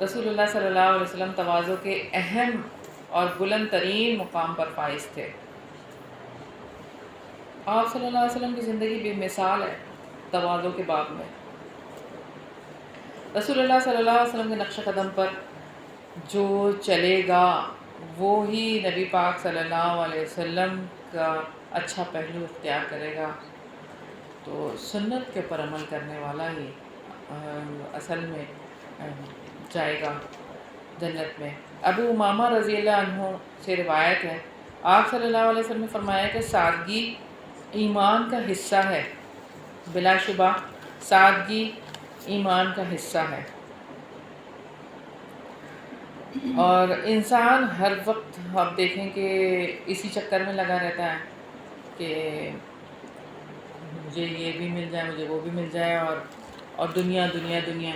رسول اللہ صلی اللہ علیہ وسلم تواضع کے اہم اور بلند ترین مقام پر فائز تھے. آپ صلی اللہ علیہ وسلم کی زندگی بے مثال ہے تواضع کے باب میں. رسول اللہ صلی اللہ علیہ وسلم کے نقش قدم پر جو چلے گا وہی نبی پاک صلی اللہ علیہ وسلم کا اچھا پہلو اختیار کرے گا. تو سنت کے اوپر عمل کرنے والا ہی اصل میں جائے گا جنت میں. ابو امامہ رضی اللہ عنہ سے روایت ہے، آپ صلی اللہ علیہ وسلم نے فرمایا کہ سادگی ایمان کا حصہ ہے. بلا شبہ سادگی ایمان کا حصہ ہے، اور انسان ہر وقت آپ دیکھیں کہ اسی چکر میں لگا رہتا ہے کہ مجھے یہ بھی مل جائے، مجھے وہ بھی مل جائے، اور دنیا دنیا دنیا.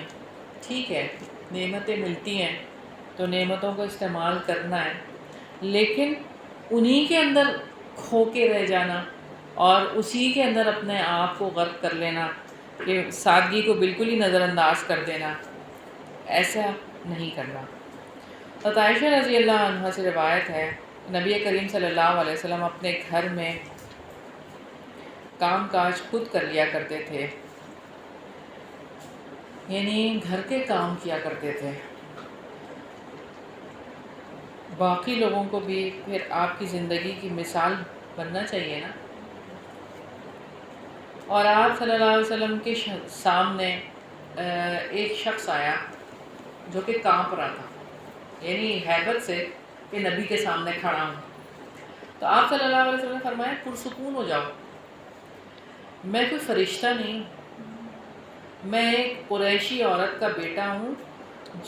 ٹھیک ہے، نعمتیں ملتی ہیں تو نعمتوں کو استعمال کرنا ہے، لیکن انہی کے اندر کھو کے رہ جانا اور اسی کے اندر اپنے آپ کو غرق کر لینا کہ سادگی کو بالکل ہی نظر انداز کر دینا، ایسا نہیں کرنا. حضرت عائشہ رضی اللہ عنہ سے روایت ہے، نبی کریم صلی اللہ علیہ وسلم اپنے گھر میں کام کاج خود کر لیا کرتے تھے، یعنی گھر کے کام کیا کرتے تھے. باقی لوگوں کو بھی پھر آپ کی زندگی کی مثال بننا چاہیے نا. اور آپ صلی اللہ علیہ وسلم کے سامنے ایک شخص آیا جو کہ کانپ رہا تھا، یعنی ہیبت سے کہ نبی کے سامنے کھڑا ہوں. تو آپ صلی اللہ علیہ وسلم نے فرمایا پرسکون ہو جاؤ، میں کوئی فرشتہ نہیں، میں ایک قریشی عورت کا بیٹا ہوں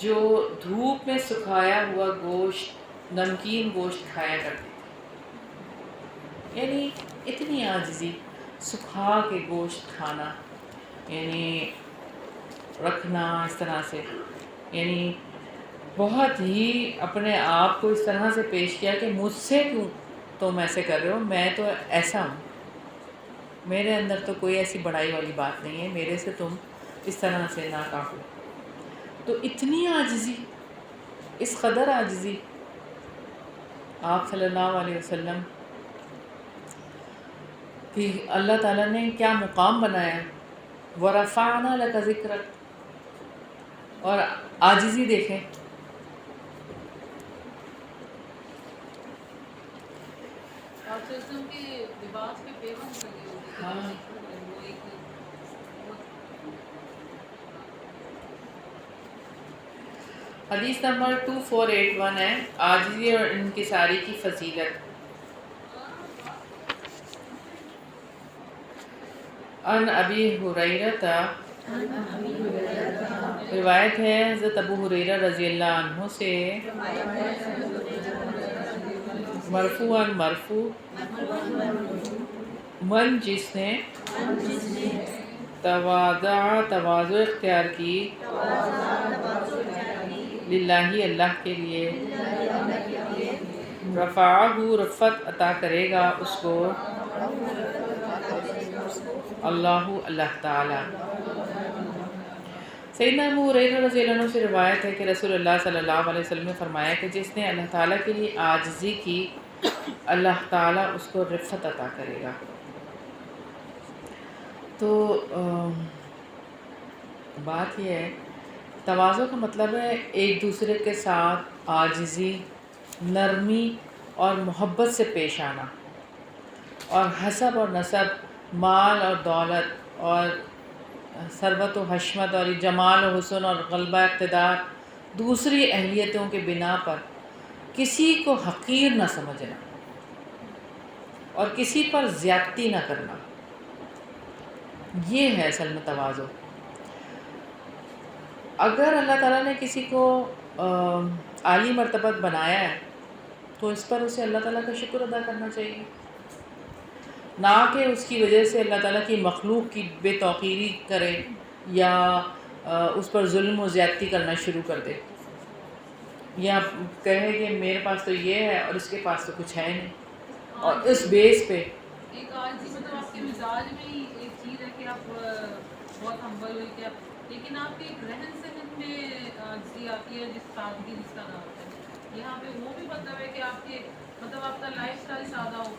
جو دھوپ میں سکھایا ہوا گوشت، نمکین گوشت کھایا کرتی تھی. یعنی اتنی عاجزی، سکھا کے گوشت کھانا، یعنی رکھنا اس طرح سے، یعنی بہت ہی اپنے آپ کو اس طرح سے پیش کیا کہ مجھ سے کیوں تم ایسے کر رہے ہو، میں تو ایسا ہوں، میرے اندر تو کوئی ایسی بڑائی والی بات نہیں ہے، میرے سے تم اس طرح سے نہ کہو. تو اتنی عاجزی، اس قدر عاجزی آپ صلی اللہ علیہ وسلم کہ اللہ تعالیٰ نے کیا مقام بنایا، وَرَفَعْنَا لَكَ ذِكْرَكَ، اور عاجزی دیکھیں. آپ سسٹم کے لباس پہ پیمنٹ لگی ہوگی. ہاں. وہ ایک حدیث نمبر 2481 ہے، عاجزی اور انکساری کی فضیلت. ان ابی ہریرہ، روایت ہے حضرت ابو ہریرہ رضی اللہ عنہ سے مرفوعاً مرفوع، من جس نے تواضع اختیار کی للہ اللہ کے لیے، رفعہ رفعت عطا کرے گا اس کو اللہ تعالی. سیدنا ابو ہریرہ رضی اللہ عنہ سے روایت ہے کہ رسول اللہ صلی اللہ علیہ وسلم نے فرمایا کہ جس نے اللہ تعالیٰ کے لیے عاجزی کی، اللہ تعالیٰ اس کو رفعت عطا کرے گا. تو بات یہ ہے، تواضع کا مطلب ہے ایک دوسرے کے ساتھ عاجزی، نرمی اور محبت سے پیش آنا، اور حسب اور نسب، مال اور دولت اور ثروت و حشمت اور جمال و حسن اور غلبہ اقتدار، دوسری اہلیتوں کے بنا پر کسی کو حقیر نہ سمجھنا اور کسی پر زیادتی نہ کرنا، یہ ہے اصل میں تواضع. اگر اللہ تعالیٰ نے کسی کو عالی مرتبت بنایا ہے تو اس پر اسے اللہ تعالیٰ کا شکر ادا کرنا چاہیے، نہ کہ اس کی وجہ سے اللہ تعالیٰ کی مخلوق کی بے توقیری کرے یا اس پر ظلم و زیادتی کرنا شروع کر دے، یا کہے کہ میرے پاس تو یہ ہے اور اس کے پاس تو کچھ ہے نہیں، اور اس بیس پہ ایک عاجزی مطلب آپ کے مزاج میں ہی ایک چیز ہے کہ آپ بہت ہمبل ہوئی کہ آپ، لیکن آپ کے ایک رہن سہن میں عاجزی آتی ہے، جس سادگی جس کا نام ہے. یہاں پہ وہ بھی مطلب ہے کہ آپ کے مطلب آپ کا لائف اسٹائل سادہ ہو.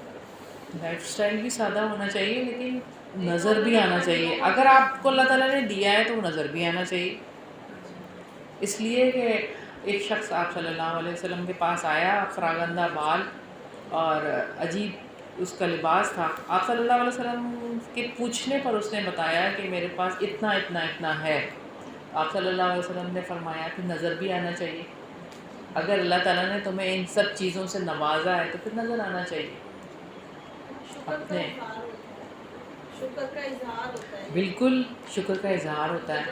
لائف اسٹائل بھی سادہ ہونا چاہیے، لیکن نظر بھی آنا چاہیے. اگر آپ کو اللہ تعالیٰ نے دیا ہے تو وہ نظر بھی آنا چاہیے، اس لیے کہ ایک شخص آپ صلی اللہ علیہ وسلم کے پاس آیا، فراگندہ بال اور عجیب اس کا لباس تھا. آپ صلی اللہ علیہ وسلم کے پوچھنے پر اس نے بتایا کہ میرے پاس اتنا اتنا اتنا ہے. آپ صلی اللہ علیہ وسلم نے فرمایا کہ نظر بھی آنا چاہیے. اگر اللہ تعالیٰ نے تمہیں ان سب چیزوں سے نوازا ہے تو پھر نظر آنا چاہیے. اپنے شکر کا اظہار ہوتا ہے. بالکل شکر کا اظہار ہوتا ہے.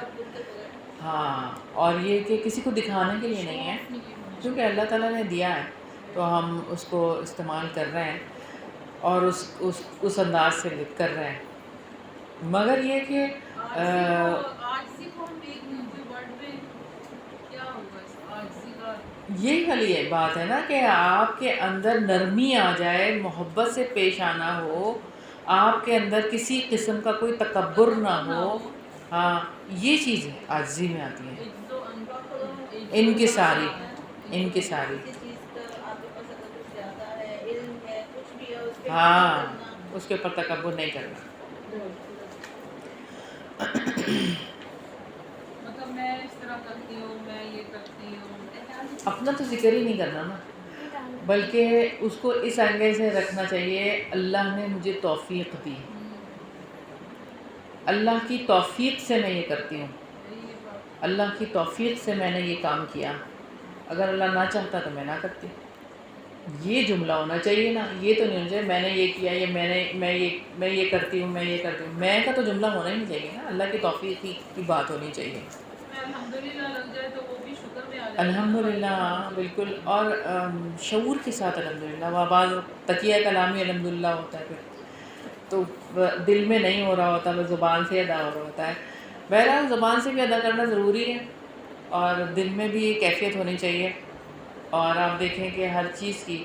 ہاں، اور یہ کہ کسی کو دکھانے کے لیے نہیں ہے، کیونکہ اللہ تعالیٰ نے دیا ہے تو ہم اس کو استعمال کر رہے ہیں اور اس انداز سے کر رہے ہیں. مگر یہ کہ آجزی کو ہم ایک ورڈ میں کیا ہوگا اس آجزی کا؟ یہی والی بات ہے نا کہ آپ کے اندر نرمی آ جائے، محبت سے پیش آنا ہو، آپ کے اندر کسی قسم کا کوئی تکبر نہ ہو. ہاں، یہ چیزیں عاجزی میں آتی ہیں. انکساری کسی چیز کا آپ کے پاس اگر کچھ زیادہ ہے، علم ہے، کچھ بھی ہے، اس کے ہاں، کرنا. اس کے اوپر تکبر نہیں کرنا. مطلب میں اس طرح کرتی ہوں، میں یہ کرتی ہوں. اپنا تو ذکر ہی نہیں کرنا نا، بلکہ اس کو اس اینگل سے رکھنا چاہیے اللہ نے مجھے توفیق دی، اللہ کی توفیق سے میں یہ کرتی ہوں، اللہ کی توفیق سے میں نے یہ کام کیا، اگر اللہ نہ چاہتا تو میں نہ کرتی. یہ جملہ ہونا چاہیے نا. یہ تو نہیں ہونا چاہیے میں نے یہ کیا، یہ میں یہ کرتی ہوں، میں یہ کرتی ہوں. میں کا تو جملہ ہونا ہی نہیں چاہیے نا. اللہ کی توفیق کی بات ہونی چاہیے. الحمدللہ لگ جائے تو وہ بھی شکر میں آ جائے. الحمدللہ، بالکل. اور شعور کے ساتھ الحمدللہ. وہ بعض تقیہ کلامی الحمدللہ ہوتا ہے پھر تو دل میں نہیں ہو رہا ہوتا، وہ زبان سے ادا ہو رہا ہوتا ہے. بہرحال زبان سے بھی ادا کرنا ضروری ہے اور دل میں بھی کیفیت ہونی چاہیے. اور آپ دیکھیں کہ ہر چیز کی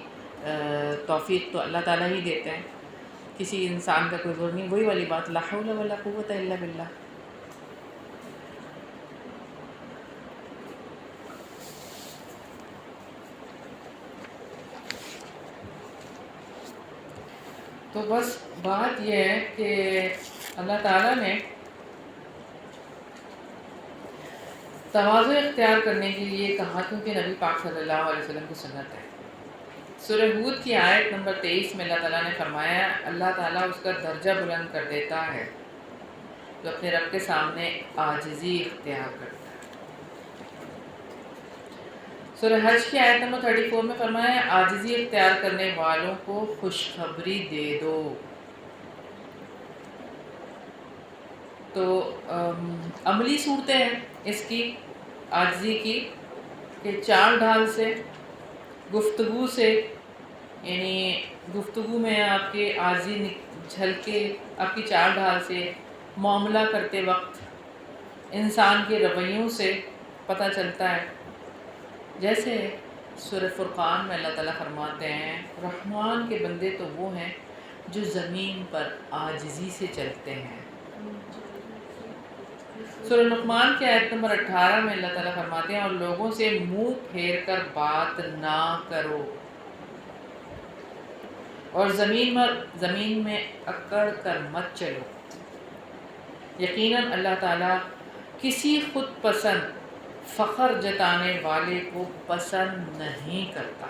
توفیق تو اللہ تعالیٰ ہی دیتے ہیں، کسی انسان کا کوئی زور نہیں. وہی والی بات، لا حول ولا قوت الا باللہ. تو بس بات یہ ہے کہ اللہ تعالیٰ نے تواضع اختیار کرنے کے لیے کہا، کیونکہ نبی پاک صلی اللہ علیہ وسلم کی سنت ہے. سورہ ہود کی آیت نمبر 23 میں اللہ تعالیٰ نے فرمایا اللہ تعالیٰ اس کا درجہ بلند کر دیتا ہے جو اپنے رب کے سامنے عاجزی اختیار کرتا ہے. سورہ حج کی آیت نمبر 34 میں فرمایا عاجزی اختیار کرنے والوں کو خوشخبری دے دو. تو عملی صورتیں ہیں اس کی عاجزی کی کہ چال ڈھال سے، گفتگو سے، یعنی گفتگو میں آپ کے عاجزی جھلکے آپ کی چال ڈھال سے، معاملہ کرتے وقت انسان کے رویوں سے پتہ چلتا ہے. جیسے سورہ فرقان میں اللہ تعالیٰ فرماتے ہیں رحمان کے بندے تو وہ ہیں جو زمین پر عاجزی سے چلتے ہیں. سورہ لقمان کی آیت نمبر 18 میں اللہ تعالیٰ فرماتے ہیں اور لوگوں سے منہ پھیر کر بات نہ کرو اور زمین میں اکڑ کر مت چلو. یقیناً اللہ تعالیٰ کسی خود پسند فخر جتانے والے کو پسند نہیں کرتا.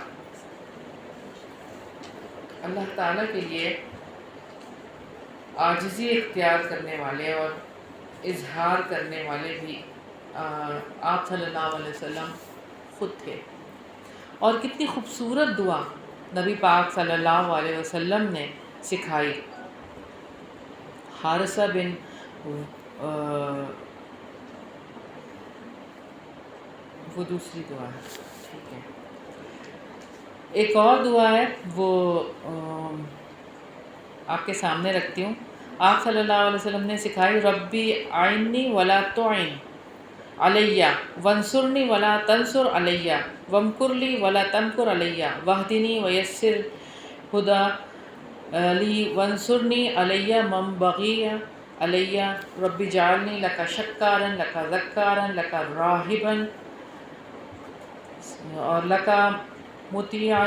اللہ تعالیٰ کے لیے عاجزی اختیار کرنے والے اور اظہار کرنے والے بھی آپ صلی اللہ علیہ وسلم خود تھے. اور کتنی خوبصورت دعا نبی پاک صلی اللہ علیہ وسلم نے سکھائی. حارثہ بن وہ دوسری دعا ہے، ٹھیک ہے. ایک اور دعا ہے وہ آپ کے سامنے رکھتی ہوں. آپ صلی اللہ علیہ وسلم نے سکھائی ربی اعنی ولا تعن علیہ وانصرنی ولا تنصر علیہ وامکر لی ولا تمکر علیہ واہدنی ویسر ہدی لی وانصرنی علیہ من بغی علیہ رب اجعلنی لک شکارا لک ذکارا لک راہبا اور لک مطیعا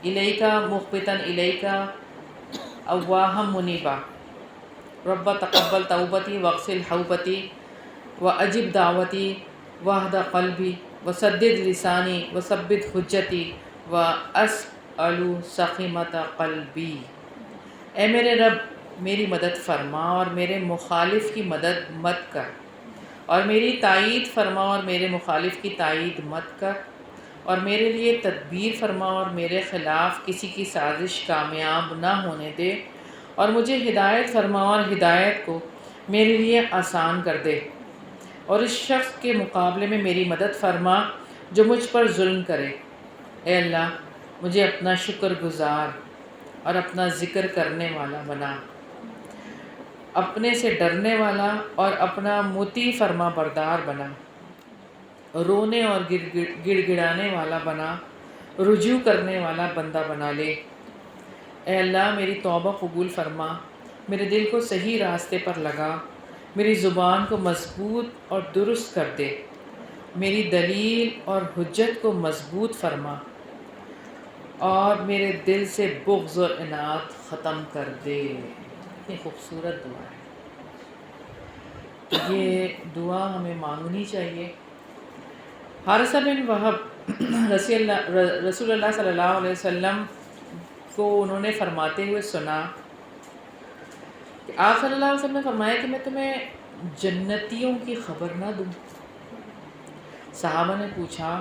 الیک مخبتا الیک اواہا منیبا رب تقبل توبتی واغسل حوبتی واجب دعوتی واہد قلبی وسدد لسانی وثبت حجتی واسأل سخیمت قلبی۔ اے میرے رب میری مدد فرما اور میرے مخالف کی مدد مت کر، اور میری تائید فرما اور میرے مخالف کی تائید مت کر، اور میرے لیے تدبیر فرما اور میرے خلاف کسی کی سازش کامیاب نہ ہونے دے، اور مجھے ہدایت فرما اور ہدایت کو میرے لیے آسان کر دے، اور اس شخص کے مقابلے میں میری مدد فرما جو مجھ پر ظلم کرے۔ اے اللہ مجھے اپنا شکر گزار اور اپنا ذکر کرنے والا بنا، اپنے سے ڈرنے والا اور اپنا مطیع فرما بردار بنا، رونے اور گڑ گڑانے والا بنا، رجوع کرنے والا بندہ بنا لے۔ اے اللہ میری توبہ قبول فرما، میرے دل کو صحیح راستے پر لگا، میری زبان کو مضبوط اور درست کر دے، میری دلیل اور حجت کو مضبوط فرما، اور میرے دل سے بغض اور عناد ختم کر دے۔ اتنی خوبصورت دعا ہے، تو یہ دعا ہمیں مانگنی چاہیے۔ حارثہ بن وہب رسول اللہ صلی اللہ علیہ وسلم کو انہوں نے فرماتے ہوئے سنا کہ آپ صلی اللہ علیہ وسلم نے فرمایا کہ میں تمہیں جنتیوں کی خبر نہ دوں؟ صحابہ نے پوچھا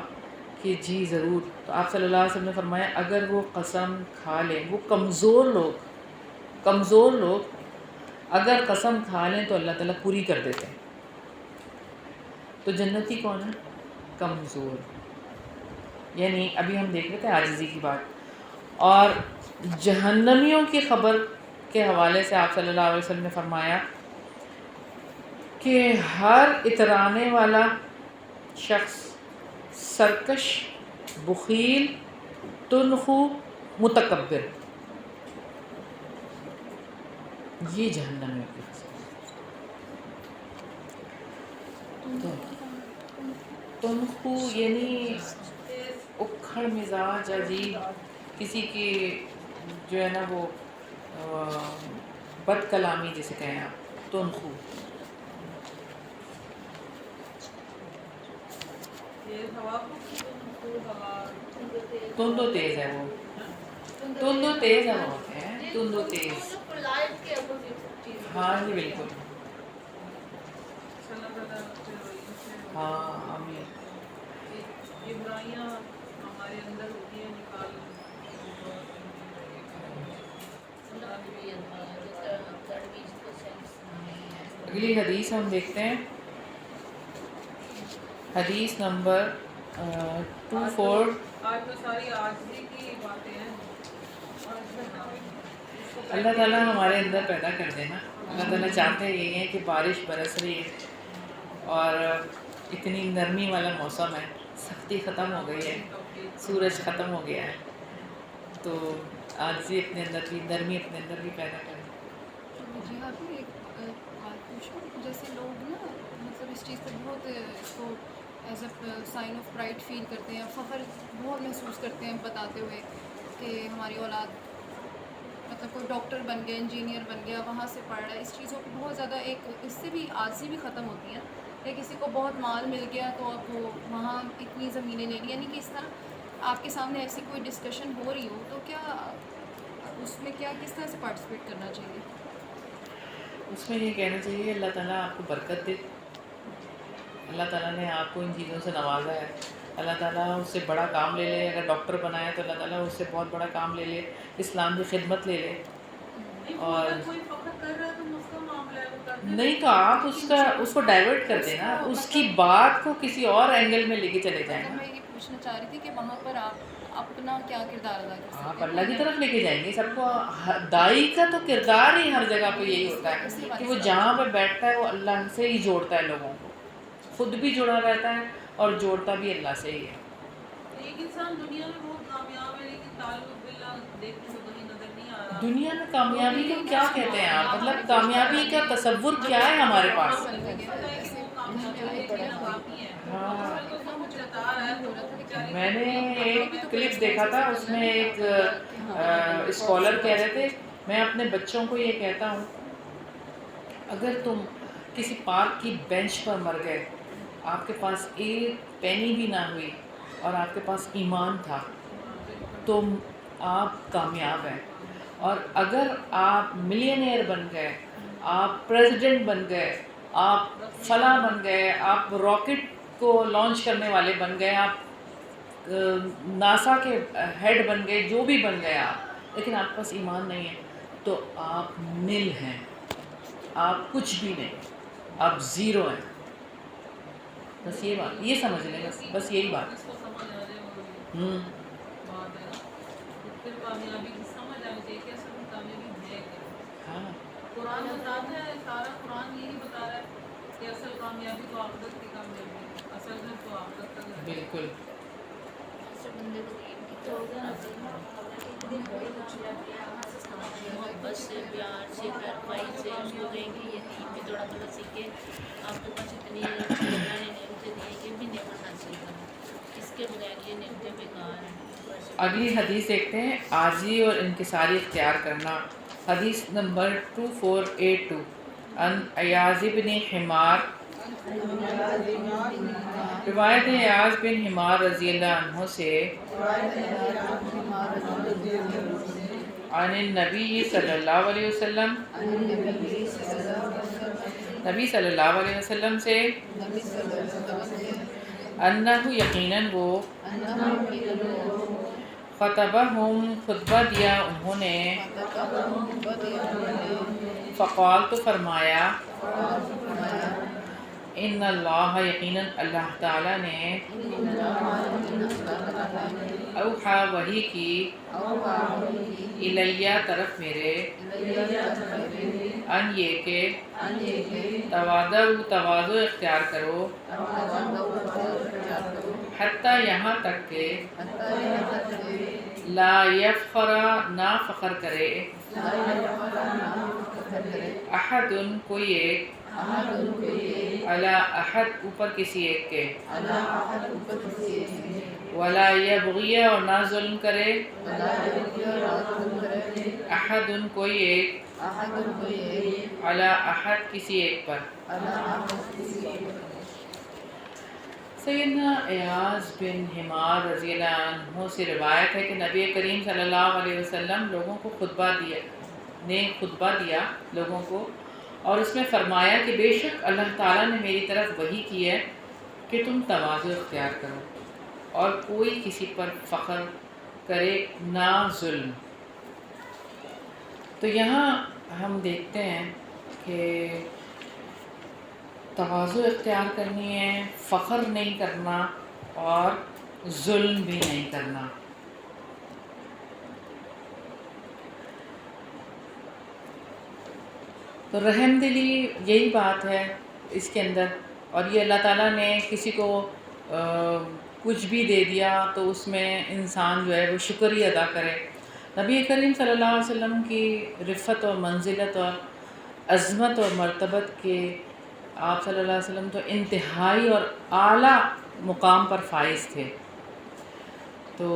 کہ جی ضرور۔ تو آپ صلی اللہ علیہ وسلم نے فرمایا اگر وہ قسم کھا لیں، وہ کمزور لوگ اگر قسم کھا لیں تو اللہ تعالیٰ پوری کر دیتے ہیں۔ تو جنتی کون ہے؟ کمزور، یعنی ابھی ہم دیکھ رہے تھے عاجزی کی بات۔ اور جہنمیوں کی خبر کے حوالے سے آپ صلی اللہ علیہ وسلم نے فرمایا کہ ہر اترانے والا شخص سرکش، بخیل، تنخو، متکبر، یہ جہنمیوں کی خبر۔ تنخو یعنی اکھڑ مزاج، عجیب، کسی کی جو ہے نا وہ بد کلامی جسے کہیں آپ، تنخو۔ تند و تیز ہے وہ، تند و تیز ہے وہ، تند و تیز، ہاں جی بالکل، ہاں آمین۔ یہ برائیاں ہمارے اندر ہوتی ہیں، نکال اگلی حدیث ہم دیکھتے ہیں، حدیث نمبر 24۔ آج تو ساری عاجزی کی باتیں ہیں۔ اللہ تعالیٰ ہمارے اندر پیدا کر دینا۔ اللہ تعالیٰ چاہتے یہی ہیں کہ بارش برس رہی ہے اور اتنی نرمی والا موسم ہے، سختی ختم ہو گئی ہے، سورج ختم ہو گیا ہے، تو عاجزی اپنے اندر بھی، نرمی اپنے اندر بھی پیدا کریں۔ جی ہاں، بھی ایک بات پوچھوں، جیسے لوگ نا مطلب اس چیز پہ بہت اس کو as a sign of pride feel کرتے ہیں، فخر بہت محسوس کرتے ہیں بتاتے ہوئے کہ ہماری اولاد مطلب کوئی ڈاکٹر بن گیا، انجینئر بن گیا، وہاں سے پڑھ رہا ہے۔ اس چیزوں کو بہت زیادہ ایک اس سے بھی عاجزی بھی ختم ہوتی ہے کہ کسی کو بہت مال مل گیا تو اب وہ وہاں اتنی زمینیں لے لی، یعنی کہ اس طرح آپ کے سامنے ایسی کوئی ڈسکشن ہو رہی ہو تو کیا اس میں کیا کس طرح سے پارٹیسپیٹ کرنا چاہیے؟ اس میں یہ کہنا چاہیے اللہ تعالیٰ آپ کو برکت دے، اللہ تعالیٰ نے آپ کو ان چیزوں سے نوازا ہے، اللہ تعالیٰ اس سے بڑا کام لے لے۔ اگر ڈاکٹر بنایا تو اللہ تعالیٰ اس سے بہت بڑا کام لے لے، اسلام کی خدمت لے لے۔ اور کوئی فخر کر رہا ہے تو اس کا معاملہ ہے، وہ کرنے نہیں تو آپ اس کو ڈائیورٹ کر دیں نا، اس کی بات کو کسی اور اینگل میں لے کے چلے جائیں نا۔ میں یہ پوچھنا چاہ رہی تھی کہ وہاں پر آپ اپنا کیا کردار ادا کر سکتے ہیں؟ آپ اللہ کی طرف لے کے جائیں گے سب کو۔ دائی کا تو کردار ہی ہر جگہ پہ یہی ہوتا ہے کہ وہ جہاں پہ بیٹھتا ہے وہ اللہ سے ہی جوڑتا ہے لوگوں کو، خود بھی جڑا رہتا ہے اور جوڑتا بھی اللہ سے ہی ہے۔ ایک انسان دنیا میں بہت کامیاب ہے لیکن تعلق باللہ دیکھنے کو کہیں نظر نہیں آ رہا۔ دنیا میں کامیابی کو کیا کہتے ہیں آپ؟ مطلب کامیابی کا تصور کیا ہے ہمارے پاس؟ میں نے ایک کلپ دیکھا تھا، اس میں ایک اسکالر کہہ رہے تھے میں اپنے بچوں کو یہ کہتا ہوں اگر تم کسی پارک کی بینچ پر مر گئے، آپ کے پاس ایک پینی بھی نہ ہوئی اور آپ کے پاس ایمان تھا تو آپ کامیاب ہیں. اور اگر آپ ملینئر بن گئے، آپ پریزیڈنٹ بن گئے، آپ فلاں بن گئے، آپ راکٹ کو لانچ کرنے والے بن گئے، آپ ناسا کے ہیڈ بن گئے، جو بھی بن گئے آپ، لیکن آپ کے پاس ایمان نہیں ہے تو آپ نل ہیں، آپ کچھ بھی نہیں، آپ زیرو ہیں. بس یہ بات، یہ سمجھ لیں، بس یہی بات. اس کو سمجھ آ جائے وہ بات ہے نا، پھر کامیابی کی سمجھ آنی چاہیے کہ اصل میں کامیابی ہے کیا. ہاں قرآن بتاتا ہے، سارا قرآن یہی بتا رہا ہے کہ اصل کامیابی تو آخرت کی کامیابی ہے، اصل میں تو آخرت تک ہے. بالکل. محبت سے، پیار سے، پیروائی سے اس کو کہیں گے یہ دین بھی تھوڑا بہت سیکھے. آپ کے پاس اتنی اللہ نے نعمتیں دی ہیں، یہ بھی نعمت حاصل کریں، اس کے بغیر یہ نعمتیں بیکار ہیں. اگلی حدیث دیکھتے ہیں، عاجزی اور انکساری اختیار کرنا. حدیث نمبر 2482 ان ایاز بن حمار، روایت ہے ایاز بن حمار رضی اللہ عنہ سے عن النبی صلی اللہ علیہ وسلم، نبی صلی اللہ علیہ وسلم سے، انہ یقیناً وہ، خطبہم خطبہ دیا انہوں نے، فقال تو فرمایا، ان اللہ یقیناً اللہ تعالیٰ نے، اوحا وحی کی، الیہ طرف میرے، ان یہ کہ تواضع اختیار کرو، حتیٰ یہاں تک کہ لا یفخر نہ فخر کرے، احد کوئی ایک، علی احد اوپر کسی ایک کے، ولا یبغی اور نہ ظلم کرے، احد کوئی ایک، علی احد کسی ایک پر. سیدنا ایاز بن حمار رضی اللہ عنہ سے روایت ہے کہ نبی کریم صلی اللہ علیہ وسلم لوگوں کو خطبہ دیا لوگوں کو، اور اس میں فرمایا کہ بے شک اللہ تعالیٰ نے میری طرف وحی کی ہے کہ تم تواضع اختیار کرو اور کوئی کسی پر فخر کرے نہ ظلم. تو یہاں ہم دیکھتے ہیں کہ تواضع اختیار کرنی ہے، فخر نہیں کرنا اور ظلم بھی نہیں کرنا. تو رحم دلی یہی بات ہے اس کے اندر، اور یہ اللہ تعالیٰ نے کسی کو کچھ بھی دے دیا تو اس میں انسان جو ہے وہ شکر ہی ادا کرے. نبی کریم صلی اللہ علیہ وسلم کی رفت اور منزلت اور عظمت اور مرتبت کے، آپ صلی اللہ علیہ وسلم تو انتہائی اور اعلیٰ مقام پر فائز تھے، تو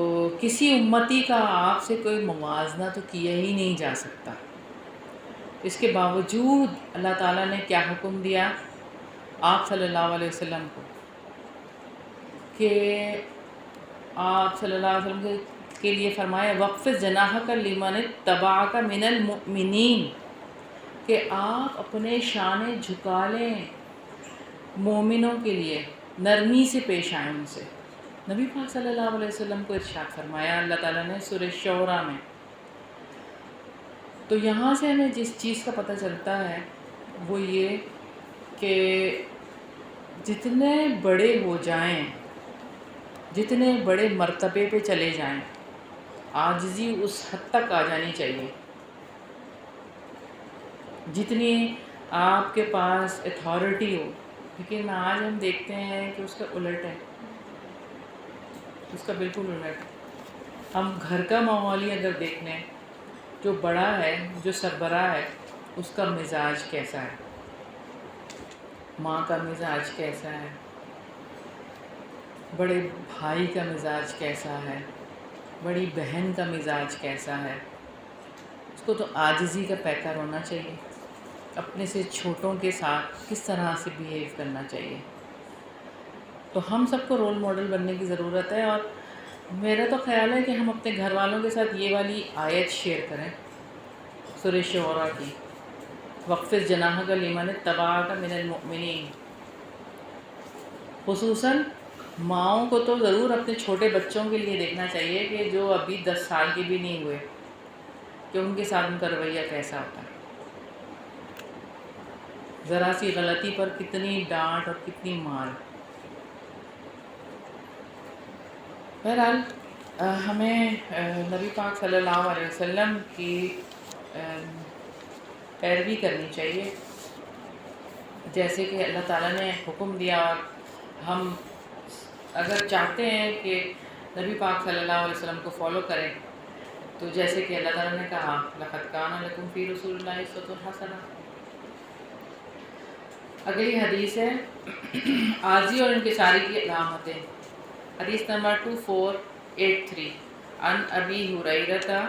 کسی امتی کا آپ سے کوئی موازنہ تو کیا ہی نہیں جا سکتا. اس کے باوجود اللہ تعالیٰ نے کیا حکم دیا آپ صلی اللہ علیہ وسلم کو کہ آپ صلی اللہ علیہ وسلم کے لیے فرمایا وقفِ جناحک لمن اتبعک من المؤمنین، کہ آپ اپنے شانے جھکا لیں مومنوں کے لیے، نرمی سے پیش آئیں ان سے. نبی پاک صلی اللہ علیہ وسلم کو ارشاد فرمایا اللہ تعالیٰ نے سورہ شعراء میں. تو یہاں سے ہمیں جس چیز کا پتہ چلتا ہے وہ یہ کہ جتنے بڑے ہو جائیں، جتنے بڑے مرتبے پہ چلے جائیں، عاجزی اس حد تک آ جانی چاہیے جتنی آپ کے پاس اتھارٹی ہو. لیکن آج ہم دیکھتے ہیں کہ اس کا الٹ ہے، اس کا بالکل الٹ. ہم گھر کا ماحول ہی اگر دیکھ لیں، جو بڑا ہے، جو سربراہ ہے، اس کا مزاج کیسا ہے، ماں کا مزاج کیسا ہے، بڑے بھائی کا مزاج کیسا ہے، بڑی بہن کا مزاج کیسا ہے. اس کو تو عاجزی کا پیکر ہونا چاہیے، اپنے سے چھوٹوں کے ساتھ کس طرح سے بیہیو کرنا چاہیے. تو ہم سب کو رول ماڈل بننے کی ضرورت ہے، اور میرا تو خیال ہے کہ ہم اپنے گھر والوں کے ساتھ یہ والی آیت شیئر کریں سورہ شعراء کی، وَاخْفِضْ جَنَاحَكَ لِمَنِ اتَّبَعَكَ مِنَ الْمُؤْمِنِينَ۔ خصوصاً ماؤں کو تو ضرور اپنے چھوٹے بچوں کے لیے دیکھنا چاہیے کہ جو ابھی 10 سال کے بھی نہیں ہوئے، کہ ان کے ساتھ ان کا رویہ کیسا ہوتا ہے۔ ذرا سی غلطی پر کتنی ڈانٹ اور کتنی مار۔ بہرحال ہمیں نبی پاک صلی اللہ علیہ وسلم کی پیروی کرنی چاہیے، جیسے کہ اللہ تعالیٰ نے حکم دیا، اور ہم اگر چاہتے ہیں کہ نبی پاک صلی اللہ علیہ وسلم کو فالو کریں تو جیسے کہ اللہ تعالیٰ نے کہا لَقَدْ كَانَ لَكُمْ فِي رَسُولِ اللَّهِ أُسْوَةٌ حَسَنَةٌ۔ اگلی حدیث ہے عاجزی اور انکساری کی علامتیں، حدیث نمبر 2483 عن ابی ہریرہ،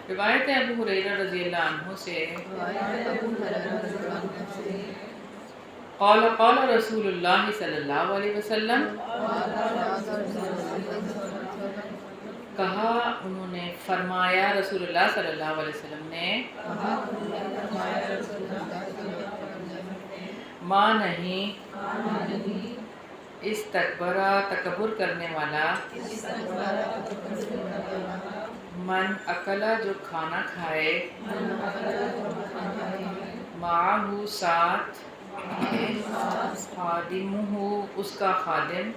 روایت ہے ابو ہریرہ رضی اللہ عنہ سے، قال قال رسول اللہ صلی اللہ علیہ وسلم، کہا انہوں نے، فرمایا رسول اللہ صلی اللہ علیہ وسلم نے، ماں نہیں استکبرا تکبر کرنے والا، من اکلا جو کھانا کھائے، معاہو ساتھ، خادمہ اس کا خادم،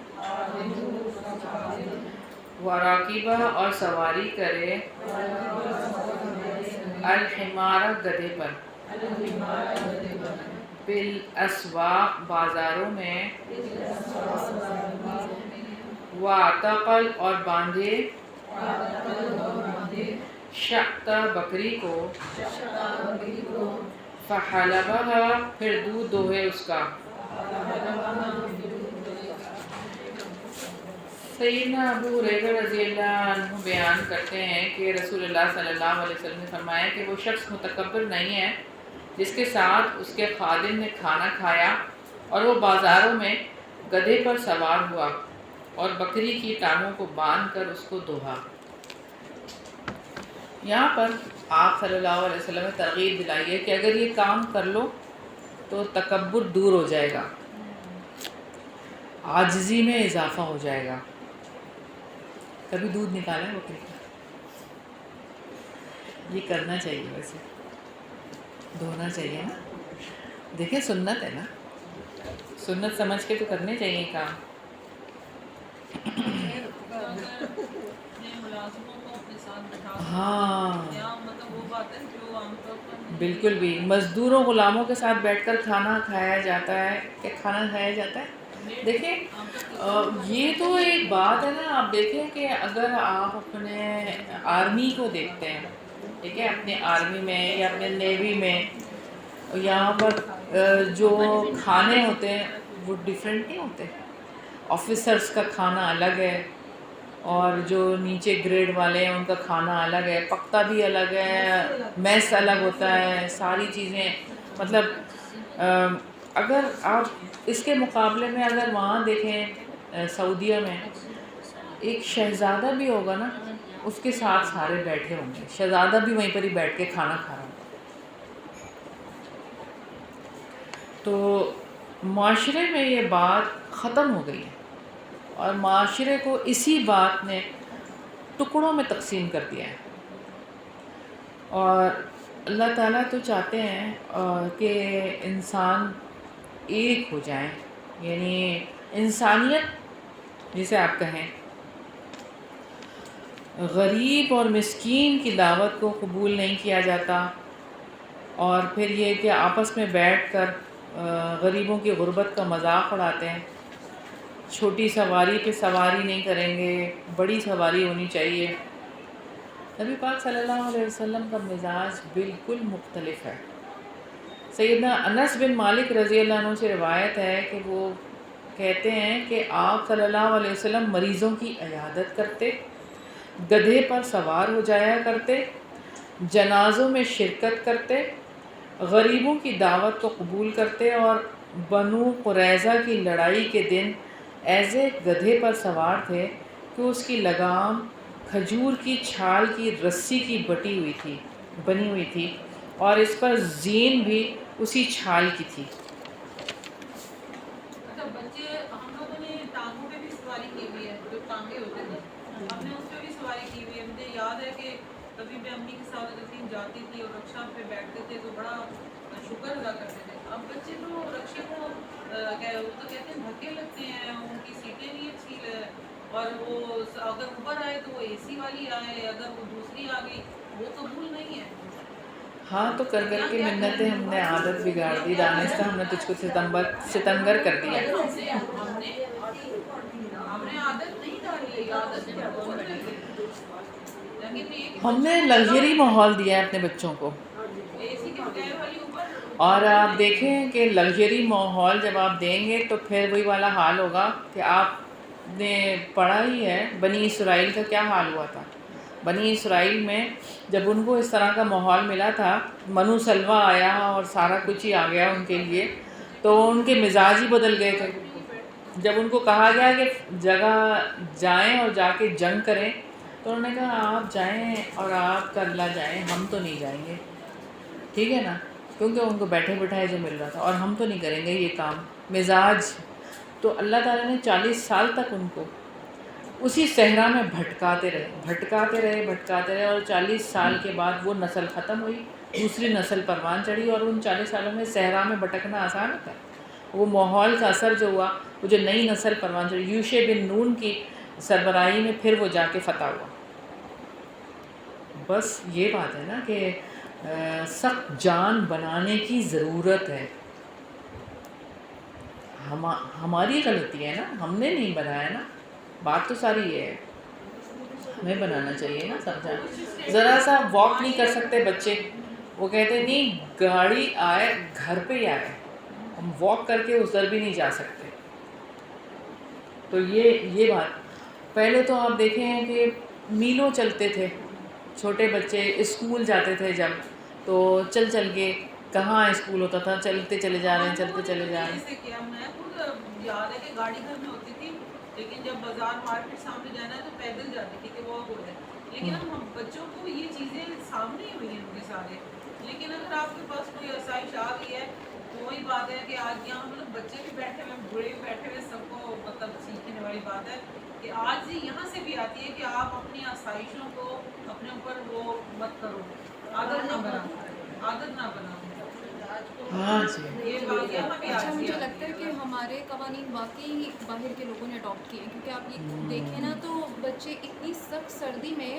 وراکبہ اور سواری کرے، الحمار گدھے پر، بالاسواق بازاروں میں، واعتقل اور باندھے، شأت بکری کو، فحلبہا پھر دودھ دوہے اس کا۔ سیدنا ابو ہریرہ رضی اللہ عنہ بیان کرتے ہیں کہ رسول اللہ صلی اللہ علیہ وسلم نے فرمایا کہ وہ شخص متکبر نہیں ہے جس کے ساتھ اس کے خادم نے کھانا کھایا اور وہ بازاروں میں گدھے پر سوار ہوا اور بکری کی ٹانگوں کو باندھ کر اس کو دوہا۔ یہاں پر آپ صلی اللہ علیہ وسلم نے ترغیب دلائی ہے کہ اگر یہ کام کر لو تو تکبر دور ہو جائے گا، عاجزی میں اضافہ ہو جائے گا۔ کبھی دودھ نکالا ہے بکری کا؟ یہ کرنا چاہیے، ویسے دھونا چاہیے نا، دیکھیں سنت ہے نا، سنت سمجھ کے تو کرنے چاہیے کام۔ ملازموں کو اپنے ساتھ بٹھا ہاں یا مطلب وہ بات ہے جو عام طور پر بالکل بھی مزدوروں غلاموں کے ساتھ بیٹھ کر کھانا کھایا جاتا ہے، کہ کھانا کھایا جاتا ہے۔ دیکھیں یہ تو ایک بات ہے نا، آپ دیکھیں کہ اگر آپ اپنے آرمی کو دیکھتے ہیں، ٹھیک ہے، اپنے آرمی میں یا اپنے نیوی میں، یہاں پر جو کھانے ہوتے ہیں وہ ڈیفرنٹ نہیں ہوتے، آفیسرز کا کھانا الگ ہے اور جو نیچے گریڈ والے ہیں ان کا کھانا الگ ہے، پکتا بھی الگ ہے، میس الگ ہوتا ہے، ساری چیزیں مطلب اگر آپ اس کے مقابلے میں اگر وہاں دیکھیں سعودیہ میں ایک شہزادہ بھی ہوگا نا، اس کے ساتھ سارے بیٹھے ہوں گے، شہزادہ بھی وہیں پر ہی بیٹھ کے کھانا کھا رہا ہوگا۔ تو معاشرے میں یہ بات ختم ہو گئی ہے اور معاشرے کو اسی بات نے ٹکڑوں میں تقسیم کر دیا ہے، اور اللہ تعالیٰ تو چاہتے ہیں کہ انسان ایک ہو جائیں، یعنی انسانیت جسے آپ کہیں، غریب اور مسکین کی دعوت کو قبول نہیں کیا جاتا، اور پھر یہ کہ آپس میں بیٹھ کر غریبوں کی غربت کا مذاق اڑاتے ہیں، چھوٹی سواری پہ سواری نہیں کریں گے، بڑی سواری ہونی چاہیے۔ نبی پاک صلی اللہ علیہ وسلم کا مزاج بالکل مختلف ہے۔ سیدنا انس بن مالک رضی اللہ عنہ سے روایت ہے کہ وہ کہتے ہیں کہ آپ صلی اللہ علیہ وسلم مریضوں کی عیادت کرتے، گدھے پر سوار ہو جایا کرتے، جنازوں میں شرکت کرتے، غریبوں کی دعوت کو قبول کرتے اور بنو قریظہ کی لڑائی کے دن ایسے گدھے پر سوار تھے کہ اس کی لگام کھجور کی چھال کی رسی کی بنی ہوئی تھی اور اس پر زین بھی اسی چھال کی تھی۔ اچھا بچے ہم لوگوں نے ٹانگوں پہ بھی سواری کی ہوئی ہے، جو ٹانگے ہوتے تھے ہم نے اس پہ بھی سواری کی ہوئی ہے۔ مجھے یاد ہے کہ کبھی میں امی کے ساتھ اگر کہیں جاتی تھی اور رکشا پہ بیٹھتے تھے تو بڑا شکر ادا کرتے تھے۔ اب بچے تو رکشے کو وہ تو کہتے ہیں دھکے لگتے ہیں، ان کی سیٹیں نہیں اچھی اور وہ اگر اوپر آئے تو وہ اے سی والی آئے، اگر وہ دوسری آ گئی وہ قبول نہیں ہے۔ ہاں تو کر کر کے منتیں ہم نے عادت بگاڑ دی، دانستہ ہم نے تجھ کو ستمگر کر دیا۔ ہم نے عادت نہیں ڈالی، عادت ہم نے لگژری ماحول دیا ہے اپنے بچوں کو، اے سی کے بغیر والی اوپر اور آپ دیکھیں کہ لگژری ماحول جب آپ دیں گے تو پھر وہی والا حال ہوگا کہ آپ نے پڑھا ہی ہے بنی اسرائیل کا کیا حال ہوا تھا۔ بنی اسرائیل میں جب ان کو اس طرح کا ماحول ملا تھا، منو سلوہ آیا اور سارا کچھ ہی آ گیا ان کے لیے، تو ان کے مزاج ہی بدل گئے تھے۔ جب ان کو کہا گیا کہ جگہ جائیں اور جا کے جنگ کریں تو انہوں نے کہا آپ جائیں اور آپ کرلا جائیں، ہم تو نہیں جائیں گے، ٹھیک ہے نا، کیونکہ ان کو بیٹھے بٹھائے جو مل رہا تھا، اور ہم تو نہیں کریں گے یہ کام، مزاج۔ تو اللہ تعالیٰ نے 40 سال تک ان کو اسی صحرا میں بھٹکاتے رہے اور 40 سال کے بعد وہ نسل ختم ہوئی، دوسری نسل پروان چڑھی، اور ان 40 سالوں میں صحرا میں بھٹکنا آسان ہوتا ہے؟ وہ ماحول کا اثر جو ہوا، وہ جو نئی نسل پروان چڑھی، یوشع بن نون کی سربراہی میں پھر وہ جا کے فتح ہوا۔ بس یہ بات ہے نا کہ سخت جان بنانے کی ضرورت ہے۔ ہماری غلطی ہے نا، ہم نے نہیں بنایا نا، بات تو ساری یہ ہے، ہمیں بنانا چاہیے نا، سمجھا۔ ذرا سا واک نہیں کر سکتے بچے، وہ کہتے ہیں نہیں گاڑی آئے گھر پہ ہی آئے، ہم واک کر کے ادھر بھی نہیں جا سکتے۔ تو یہ بات، پہلے تو آپ دیکھیں کہ میلوں چلتے تھے چھوٹے بچے، اسکول جاتے تھے جب تو چل کے، کہاں اسکول ہوتا تھا، چلتے چلے جا رہے ہیں، چلتے چلے جا رہے ہیں۔ ایسے کیا میں خود یاد ہے کہ گاڑی گھر میں ہوتی تھی، لیکن جب بازار مارکیٹ سامنے جانا ہے تو پیدل جاتی تھی کہ واک ہو جائے، لیکن ہم بچوں کو یہ چیزیں سامنے ہی ہوئی ہیں ان کے سارے۔ لیکن اگر آپ کے پاس کوئی آسائش آ گئی ہے تو وہی بات ہے کہ آج یہاں مطلب بچے بھی بیٹھے ہوئے، بوڑھے بھی بیٹھے ہوئے، سب کو مطلب سیکھنے والی بات ہے کہ آج ہی یہاں سے بھی آتی ہے کہ آپ اپنی آسائشوں کو اپنے اوپر وہ مت کرو، عادت نہ بناؤ۔ ہاں جی، یہ بات یہاں بھی اچھا، آتی مجھے ہے۔ لگتا ہے کہ ہمارے قوانین واقعی باہر کے لوگوں نے اڈاپٹ کیے ہیں، کیونکہ آپ یہ دیکھیں نا تو بچے اتنی سخت سردی میں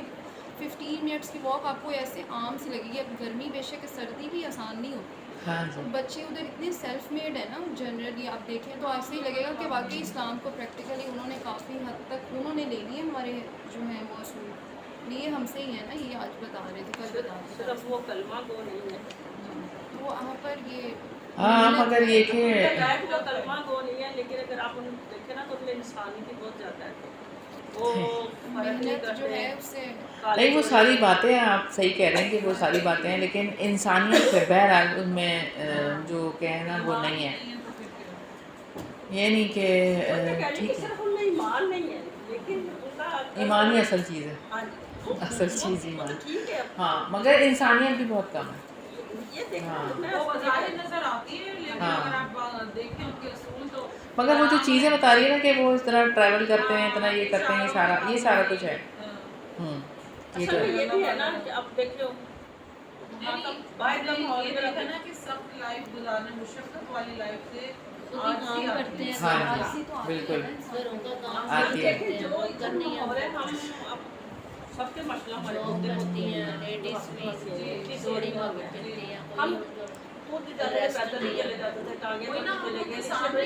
15 منٹس کی واک آپ کو ایسے عام سی لگے گی، اب گرمی بے شک سردی بھی آسان نہیں ہوتی، ہاں جی، بچے ادھر اتنے سیلف میڈ ہے نا، جنرلی آپ دیکھیں تو ایسے ہی لگے گا کہ واقعی اسلام کو پریکٹیکلی انہوں نے کافی حد تک انہوں نے لے لیے ہمارے جو ہیں وہ اصول، لیے ہم سے ہی ہے نا، یہ آج بتا رہے تھے، کل بتا رہے تھے، صرف وہ کلمہ کو نہیں ہے، وہ وہاں پر یہ ہاں مگر یہ کہ لائف کا کلمہ کو نہیں ہے، لیکن اگر آپ ان کو دیکھیں نا تو ان میں انسانیت بہت زیادہ ہے، وہ محنت جو ہے اس سے نہیں، وہ ساری باتیں آپ صحیح کہہ رہے ہیں کہ وہ ساری باتیں ہیں، لیکن انسانیت ہے بہرحال ان میں جو کہنا وہ نہیں ہے، یہ نہیں کہ ٹھیک ہے، صرف ان میں ایمان نہیں ہے، لیکن ان کا ایمان ہی اصل چیز ہے، ہاں جی، اصل چیز ایمان، ٹھیک ہے، ہاں مگر انسانیت بھی بہت کم ہے۔ یہ دیکھیں ہاں وہ بظاہر نظر آتی ہے، لیکن ہاں، اگر آپ دیکھیں ان کے اصول تو مگر وہ جو چیزیں بتا رہی ہے نا کہ وہ اس طرح ٹریول کرتے ہیں، اتنا یہ کرتے ہیں، یہ سارا کچھ ہے۔ یہ تو اصل میں ہے۔ یہ بھی ہے نا کہ اب دیکھو باہر کا ماحول یہ دیکھا نا کہ سخت لائف گزارنے، مشقت والی لائف سے کام کرتے ہیں، ہاں بالکل گھروں کا کام آتی ہے۔ دیکھیں جو کرنی ہے، ہم سب کے مسئلہ ہمارے جاب ہوتی ہیں، لیڈیز بھی تھوڑی بہت کرتی ہیں، ہم خود جاتے پیدل نہیں چلے جاتے تھے، ٹانگے پر چلے گئے،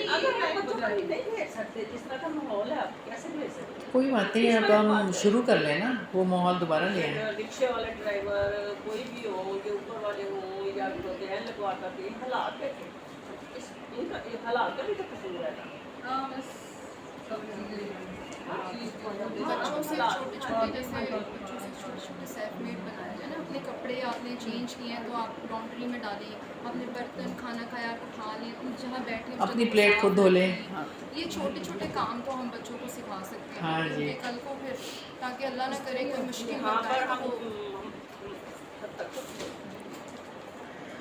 اگر بچوں کو نہیں بھیج سکتے، جس طرح کا ماحول ہے آپ کیسے بھیج سکتے؟ کوئی بات نہیں ہے، اب ہم شروع کر لیں نا، وہ ماحول دوبارہ لے آئیں۔ رکشے والے ڈرائیور کوئی بھی ہو، یا اوپر والے ہوں یا ذہن لگوا کر کے حالات دیکھیں، ان کا حالات کا بھی تو قصور ہے نا۔ بچوں سے چھوٹے چھوٹے جیسے بچوں سے چھوٹے چھوٹے سیلف میڈ بنایا جائے نا، اپنے کپڑے آپ نے چینج کیے ہیں تو آپ لانڈری میں ڈالیں، اپنے برتن کھانا کھایا آپ اٹھا لیں، جہاں بیٹھیں اپنی پلیٹ خود دھو لیں. ہاں یہ چھوٹے چھوٹے کام تو ہم بچوں کو سکھا سکتے ہیں. ہاں جی. کیونکہ کل کو پھر تاکہ اللہ نہ کرے کوئی مشکل یہاں وقت پر آئے ہم تو حد تک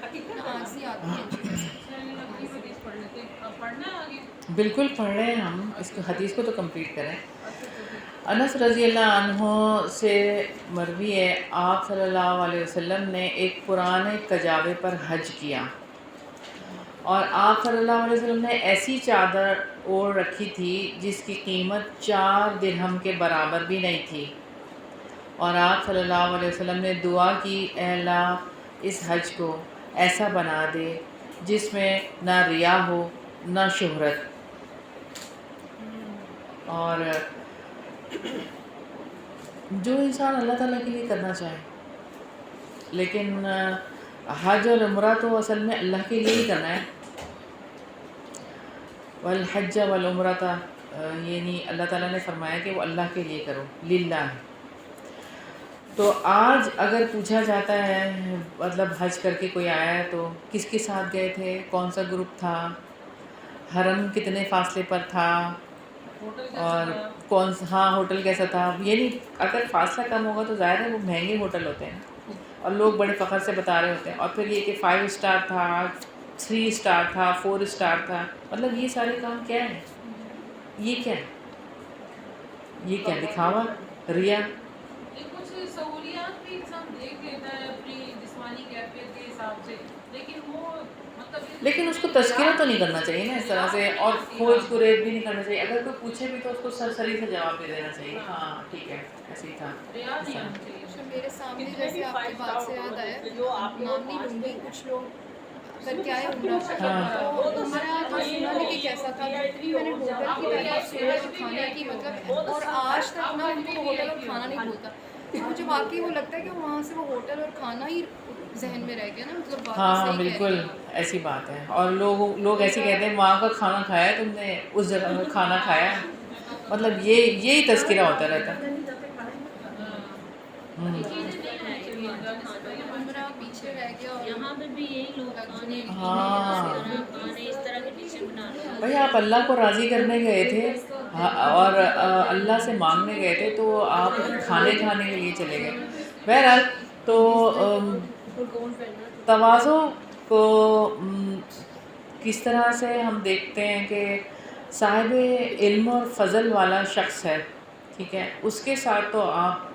حقیقت آجزی آتی ہے جی ویسے. اگلی حدیث پڑھ لیتے ہیں. اب پڑھنا ہے آگے. بالکل پڑھ رہے ہیں ہم اس کو حدیث کو تو کمپلیٹ کریں. اچھا ٹھیک. انس رضی اللہ عنہ سے مروی ہے آپ صلی اللہ علیہ وسلم نے ایک پرانے کجاوے پر حج کیا اور آپ صلی اللہ علیہ وسلم نے ایسی چادر اوڑھ رکھی تھی جس کی قیمت 4 درہم کے برابر بھی نہیں تھی، اور آپ صلی اللہ علیہ وسلم نے دعا کی اے اللہ اس حج کو ایسا بنا دے جس میں نہ ریا ہو نہ شہرت. اور جو انسان اللہ تعالیٰ کے لیے کرنا چاہے، لیکن حج اور عمرہ تو اصل میں اللہ کے لیے ہی کرنا ہے. والحج والعمرۃ، یعنی اللہ تعالیٰ نے فرمایا کہ وہ اللہ کے لیے کرو، للہ. تو آج اگر پوچھا جاتا ہے مطلب حج کر کے کوئی آیا ہے تو کس کے ساتھ گئے تھے، کون سا گروپ تھا، حرم کتنے فاصلے پر تھا، ہوٹل کیسا اور تھا؟ کون سا ہاں ہوٹل کیسا تھا. یعنی اگر فاصلہ کم ہوگا تو ظاہر ہے وہ مہنگے ہوٹل ہوتے ہیں اور لوگ بڑے فخر سے بتا رہے ہوتے ہیں. اور پھر یہ کہ 5 اسٹار تھا، 3 اسٹار تھا، 4 اسٹار تھا. مطلب یہ سارے کام کیا ہیں؟ یہ کیا ہے؟ یہ کیا دکھاوا، ریا. یہ کچھ سہولیات بھی انسان دیکھ لیتا ہے اپنی جسمانی کیفیت کے حساب سے، لیکن وہ مطلب لیکن اس کو تذکرہ تو نہیں کرنا چاہیے نا اس طرح سے، اور کھوج گریز بھی نہیں کرنا چاہیے. اگر کوئی پوچھے بھی تو اس کو سرسری سے جواب دے دینا چاہیے، ہاں ٹھیک ہے ایسے ہی تھا. ریا نہیں ہونا چاہیے. اچھا میرے سامنے جیسے آپ کی بات سے یاد آیا نام نہیں لوں گی، کچھ لوگ کر کے آئے عمرہ. تو عمرہ تو سنا نہیں کہ کیسا تھا، جتنی میں نے ہوٹل کی تعریف سنا ہے کھانے کی مطلب، اور آج تک نا ان کو ہوٹل اور کھانا نہیں بولتا. مجھے واقعی وہ لگتا ہے کہ وہاں سے وہ ہوٹل اور کھانا ہی ذہن میں رہ گیا نا. مطلب بات ہاں صحیح کہہ رہی بالکل ہیں. ایسی بات ہے. اور لوگ ایسے کہتے ہیں وہاں کا کھانا کھایا ہے تم نے، اس جگہ میں کھانا کھایا ہے. مطلب یہی تذکرہ ہوتا رہتا ہے. عمرہ پیچھے رہ گیا اور یہاں پہ بھی یہی لوگ کھانے ہاں کھانے اس طرح کے ڈشیں بنا رہے ہیں. بھائی آپ اللہ کو راضی کرنے گئے تھے اور اللہ سے مانگنے گئے تھے تو آپ کھانے کے لیے چلے گئے. بہرحال تو تواضع کو کس طرح سے ہم دیکھتے ہیں کہ صاحب علم اور فضل والا شخص ہے، ٹھیک ہے، اس کے ساتھ تو آپ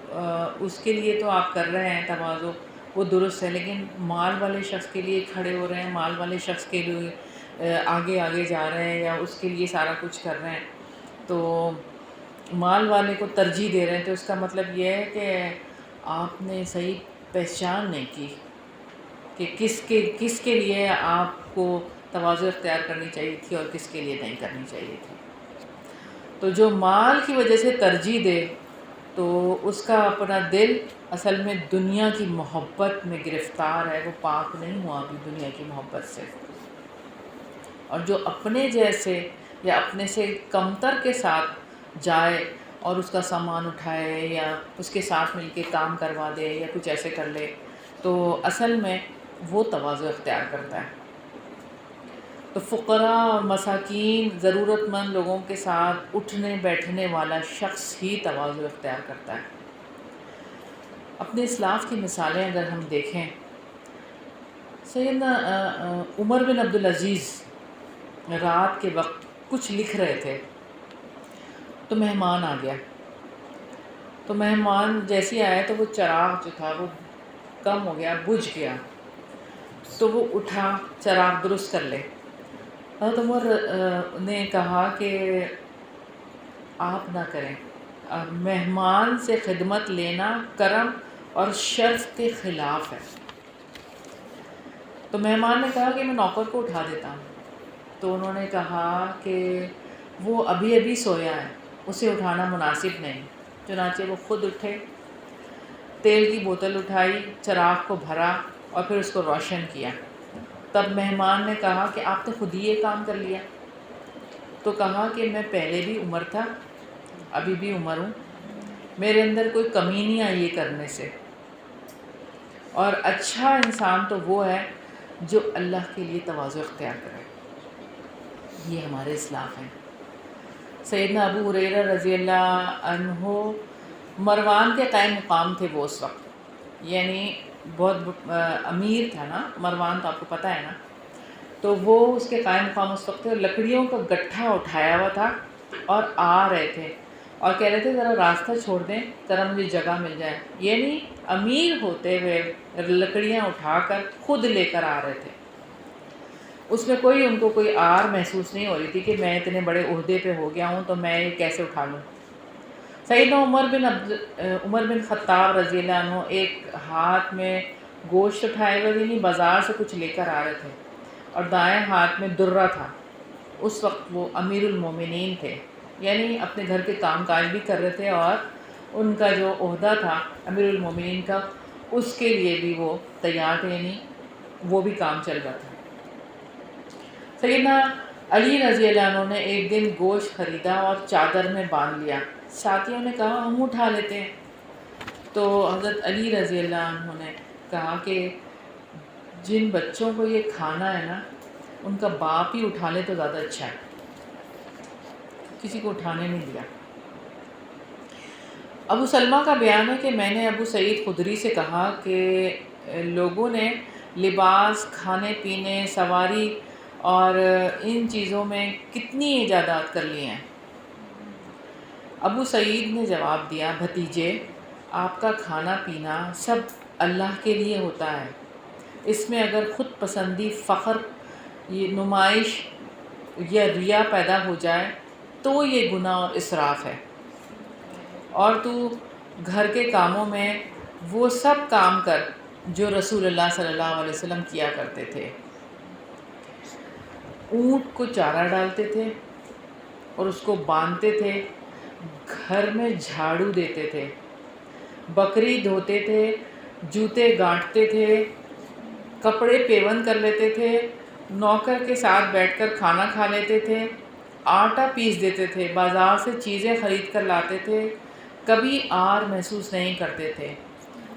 اس کے لیے تو آپ کر رہے ہیں تواضع، وہ درست ہے. لیکن مال والے شخص کے لیے کھڑے ہو رہے ہیں، مال والے شخص کے لیے آگے جا رہے ہیں یا اس کے لیے سارا کچھ کر رہے ہیں، تو مال والے کو ترجیح دے رہے ہیں، تو اس کا مطلب یہ ہے کہ آپ نے صحیح پہچان نہیں کی کہ کس کے لیے آپ کو تواضع اختیار کرنی چاہیے تھی اور کس کے لیے نہیں کرنی چاہیے تھی. تو جو مال کی وجہ سے ترجیح دے تو اس کا اپنا دل اصل میں دنیا کی محبت میں گرفتار ہے، وہ پاک نہیں ہوا ابھی دنیا کی محبت سے. اور جو اپنے جیسے یا اپنے سے کمتر کے ساتھ جائے اور اس کا سامان اٹھائے یا اس کے ساتھ مل کے کام کروا دے یا کچھ ایسے کر لے تو اصل میں وہ تواضع اختیار کرتا ہے. تو فقراء اور مساکین ضرورت مند لوگوں کے ساتھ اٹھنے بیٹھنے والا شخص ہی تواضع اختیار کرتا ہے. اپنے اسلاف کی مثالیں اگر ہم دیکھیں، سیدنا عمر بن عبدالعزیز رات کے وقت کچھ لکھ رہے تھے تو مہمان آ گیا. تو مہمان جیسے آیا تو وہ چراغ جو تھا وہ کم ہو گیا، بجھ گیا. تو وہ اٹھا چراغ درست کر لے. حضرت عمر نے کہا کہ آپ نہ کریں، مہمان سے خدمت لینا کرم اور شرف کے خلاف ہے. تو مہمان نے کہا کہ میں نوکر کو اٹھا دیتا ہوں. تو انہوں نے کہا کہ وہ ابھی سویا ہے، اسے اٹھانا مناسب نہیں. چنانچہ وہ خود اٹھے، تیل کی بوتل اٹھائی، چراغ کو بھرا اور پھر اس کو روشن کیا. تب مہمان نے کہا کہ آپ نے خود ہی یہ کام کر لیا. تو کہا کہ میں پہلے بھی عمر تھا، ابھی بھی عمر ہوں، میرے اندر کوئی کمی نہیں آئی یہ کرنے سے. اور اچھا انسان تو وہ ہے جو اللہ کے لیے تواضع اختیار کرے. یہ ہمارے اسلاف ہیں۔ سیدنا ابو ہریرہ رضی اللہ عنہ مروان کے قائم مقام تھے وہ اس وقت، یعنی بہت امیر تھا نا مروان، تو آپ کو پتہ ہے نا، تو وہ اس کے قائم مقام اس وقت تھے، لکڑیوں کا گٹھا اٹھایا ہوا تھا اور آ رہے تھے اور کہہ رہے تھے ذرا راستہ چھوڑ دیں، ذرا مجھے جگہ مل جائے، یعنی امیر ہوتے ہوئے لکڑیاں اٹھا کر خود لے کر آ رہے تھے۔ اس میں ان کو کوئی آر محسوس نہیں ہو رہی تھی کہ میں اتنے بڑے عہدے پہ ہو گیا ہوں تو میں یہ کیسے اٹھا لوں۔ سیدنا عمر بن خطاب رضی اللہ عنہ ایک ہاتھ میں گوشت اٹھائے ہوئے نہیں، بازار سے کچھ لے کر آ رہے تھے اور دائیں ہاتھ میں درہ تھا۔ اس وقت وہ امیر المومنین تھے، یعنی اپنے گھر کے کام کاج بھی کر رہے تھے اور ان کا جو عہدہ تھا امیر المومنین کا، اس کے لیے بھی وہ تیار تھے، یعنی وہ بھی کام چل رہا تھا۔ سیدنا علی رضی اللہ عنہ نے ایک دن گوشت خریدا اور چادر میں باندھ لیا، ساتھیوں نے کہا ہم اٹھا لیتے ہیں، تو حضرت علی رضی اللہ عنہ نے کہا کہ جن بچوں کو یہ کھانا ہے نا ان کا باپ ہی اٹھا لے تو زیادہ اچھا ہے، کسی کو اٹھانے نہیں دیا۔ ابو سلمہ کا بیان ہے کہ میں نے ابو سعید خدری سے کہا کہ لوگوں نے لباس، کھانے پینے، سواری اور ان چیزوں میں کتنی ایجادات کر لی ہیں؟ ابو سعید نے جواب دیا، بھتیجے آپ کا کھانا پینا سب اللہ کے لیے ہوتا ہے، اس میں اگر خود پسندی، فخر، یہ نمائش یا ریا پیدا ہو جائے تو یہ گناہ اور اسراف ہے، اور تو گھر کے کاموں میں وہ سب کام کر جو رسول اللہ صلی اللہ علیہ وسلم کیا کرتے تھے۔ اونٹ کو چارہ ڈالتے تھے اور اس کو باندھتے تھے، گھر میں جھاڑو دیتے تھے، بکری دھوتے تھے، جوتے گانٹتے تھے، کپڑے پیون کر لیتے تھے، نوکر کے ساتھ بیٹھ کر کھانا کھا لیتے تھے، آٹا پیس دیتے تھے، بازار سے چیزیں خرید کر لاتے تھے، کبھی آر محسوس نہیں کرتے تھے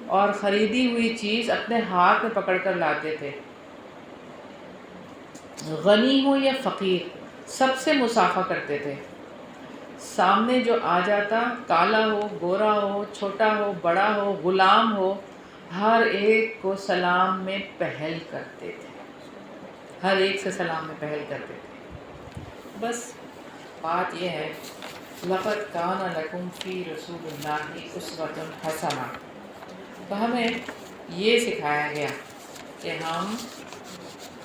اور خریدی ہوئی چیز اپنے ہاتھ میں پکڑ کر لاتے تھے۔ غنی ہو یا فقیر سب سے مصافحہ کرتے تھے، سامنے جو آ جاتا، کالا ہو، گورا ہو، چھوٹا ہو، بڑا ہو، غلام ہو، ہر ایک کو سلام میں پہل کرتے تھے، ہر ایک سے سلام میں پہل کرتے تھے۔ بس بات یہ ہے، لَقَدْ كَانَ لَكُمْ فِي رَسُولِ اللَّهِ أُسْوَةٌ حَسَنَةٌ، تو ہمیں یہ سکھایا گیا کہ ہم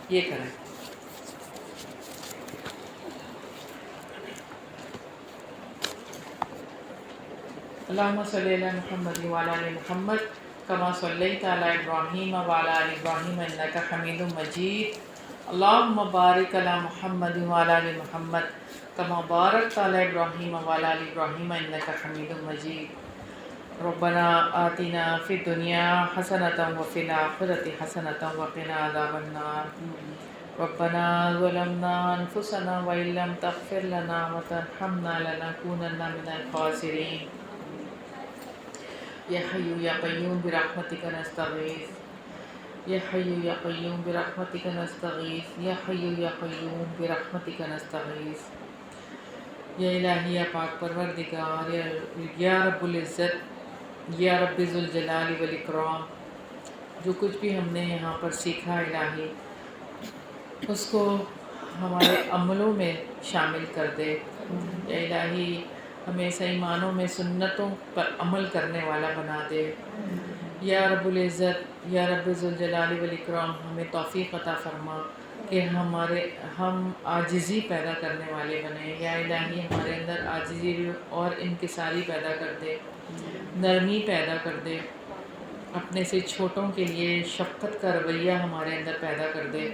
یہ کریں۔ اللہم صلی علی محمد وعلی آل محمد کما صلیت علی ابراہیم وعلی آل ابراہیم انک حمید مجید، اللہم بارک علی محمد وعلی آل محمد کما بارکت علی ابراہیم وعلی آل ابراہیم انک حمید مجید۔ ربنا آتنا فی الدنیا حسنۃ وفی الآخرۃ حسنۃ وقنا عذاب النار۔ ربنا ظلمنا انفسنا وإن لم تغفر لنا وترحمنا لنکونن من الخاسرین۔ یا حی یا قیوم برحمتک نستغیث، یا حی یا قیوم برحمتک نستغیث، یا حی یا قیوم برحمتک نستغیث۔ یا الہی یا پاک پروردگار، یا رب العزت، یا رب ذوالجلال والاکرام، جو کچھ بھی ہم نے یہاں پر سیکھا الہی اس کو ہمارے عملوں میں شامل کر دے۔ یا الہی ہمیں صحیح معنوں میں سنتوں پر عمل کرنے والا بنا دے۔ یا رب العزت، یا رب ذوالجلال والاکرام، ہمیں توفیق عطا فرما کہ ہم عاجزی پیدا کرنے والے بنیں۔ یا الہی ہمارے اندر عاجزی اور انکساری پیدا کر دے، نرمی پیدا کر دے، اپنے سے چھوٹوں کے لیے شفقت کا رویہ ہمارے اندر پیدا کر دے۔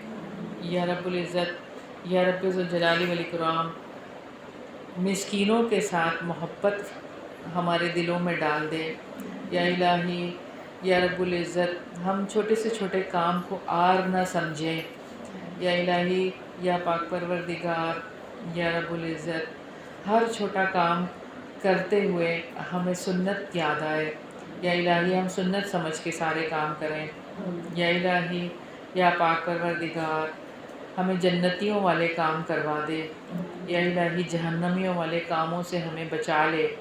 یا رب العزت، یا رب ذوالجلال والاکرام، مسکینوں کے ساتھ محبت ہمارے دلوں میں ڈال دے۔ یا الہی، یا رب العزت، ہم چھوٹے سے چھوٹے کام کو آر نہ سمجھیں۔ یا الہی، یا پاک پروردگار، یا رب العزت، ہر چھوٹا کام کرتے ہوئے ہمیں سنت یاد آئے۔ یا الہی ہم سنت سمجھ کے سارے کام کریں۔ یا الہی، یا پاک پروردگار، ہمیں جنتیوں والے کام کروا دے، یا الہی جہنمیوں والے کاموں سے ہمیں بچا لے۔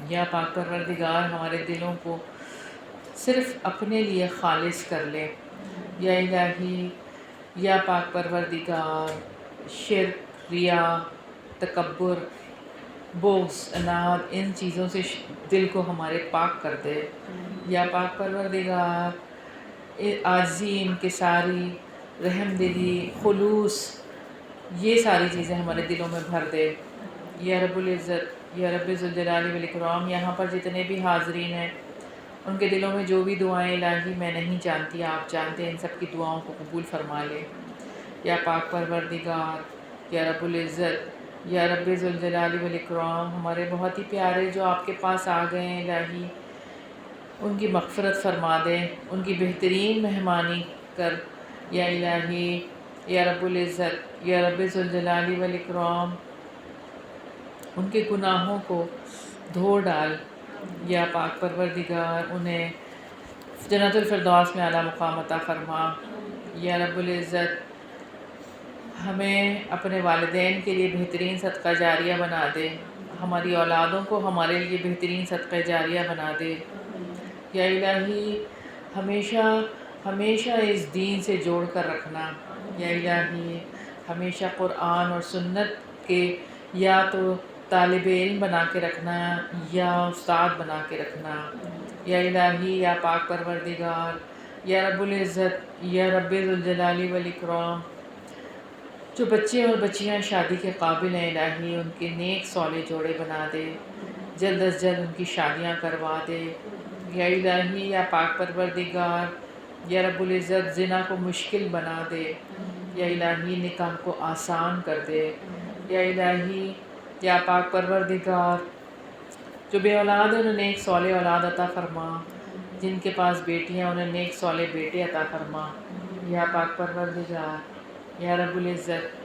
یا پاک پروردگار ہمارے دلوں کو صرف اپنے لیے خالص کر لے۔ یا الہی یا پاک پروردگار شرک، ریا، تکبر، بغض، اناد، ان چیزوں سے دل کو ہمارے پاک کر دے۔ یا پاک پروردگار عاجزی، انکساری، رحم دلی، خلوص، یہ ساری چیزیں ہمارے دلوں میں بھر دے۔ یا رب العزت، یا رب ذوالجلال والاکرام، یہاں پر جتنے بھی حاضرین ہیں ان کے دلوں میں جو بھی دعائیں الہی میں نہیں جانتی آپ جانتے ہیں، ان سب کی دعاؤں کو قبول فرما لے۔ یا پاک پروردگار، یا رب العزت، یا رب ذوالجلال والاکرام، ہمارے بہت ہی پیارے جو آپ کے پاس آ گئے ہیں الہی، ان کی مغفرت فرما دے، ان کی بہترین مہمانی کر۔ یا الہی، یا رب العزت، یا رب ذوالجلال والاکرام، ان کے گناہوں کو دھو ڈال۔ یا پاک پروردگار انہیں جنت الفردوس میں اعلیٰ مقام عطا فرما۔ یا رب العزت ہمیں اپنے والدین کے لیے بہترین صدقہ جاریہ بنا دے، ہماری اولادوں کو ہمارے لیے بہترین صدقہ جاریہ بنا دے۔ یا الہی ہمیشہ ہمیشہ اس دین سے جوڑ کر رکھنا۔ یا الہی ہمیشہ قرآن اور سنت کے یا تو طالب علم بنا کے رکھنا یا استاد بنا کے رکھنا۔ یا الہی یا پاک پروردگار، یا رب العزت، یا رب ذوالجلال والاکرام، جو بچے اور بچیاں شادی کے قابل ہیں الہی ان کے نیک صالح جوڑے بنا دے، جلد از جلد ان کی شادیاں کروا دے۔ یا الہی یا پاک پروردگار، یا رب العزت زنا کو مشکل بنا دے، یا الہی نکاح کو آسان کر دے۔ یا الہی یا پاک پروردگار جو بے اولاد ہیں انہیں نیک صالح اولاد عطا فرما، جن کے پاس بیٹیاں انہیں نیک صالح بیٹے عطا فرما۔ یا پاک پروردگار، یا رب العزت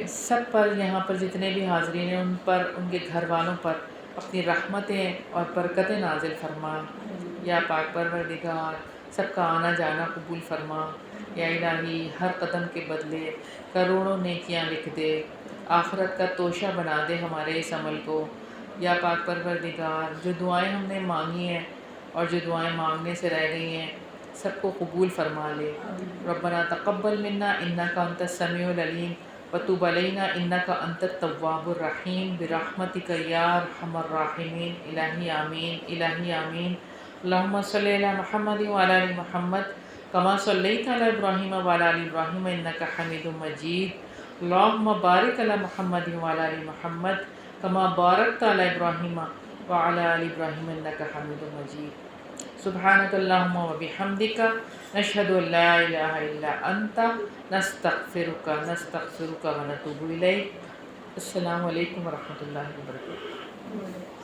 سب پر یہاں پر جتنے بھی حاضرین ہیں ان پر، ان کے گھر والوں پر اپنی رحمتیں اور برکتیں نازل فرما۔ یا پاک پروردگار سب کا آنا جانا قبول فرما۔ یا الہی ہر قدم کے بدلے کروڑوں نیکیاں لکھ دے، آخرت کا توشہ بنا دے ہمارے اس عمل کو۔ یا پاک پروردگار جو دعائیں ہم نے مانگی ہیں اور جو دعائیں مانگنے سے رہ گئی ہیں سب کو قبول فرما لے۔ ربنا تقبل منا انک انت السمیع العلیم وتب علینا انک انت التواب الرحیم برحمتک یا ارحم الراحمین۔ الہی آمین، الہی آمین۔ اللہم صلی علی محمد وعلی آل محمد کما صلیت علی ابراہیم وعلی آل ابراہیم انک حمید مجید۔ اللہم بارک علی محمد وعلی آل محمد کما بارکت علی ابراہیم وعلی آل ابراہیم انک حمید مجید۔ سبحانک اللہم و بحمدک نشہد ان لا الہ الا انت نستغفرک و نتوب الیک۔ السلام علیکم ورحمۃ اللہ وبرکاتہ۔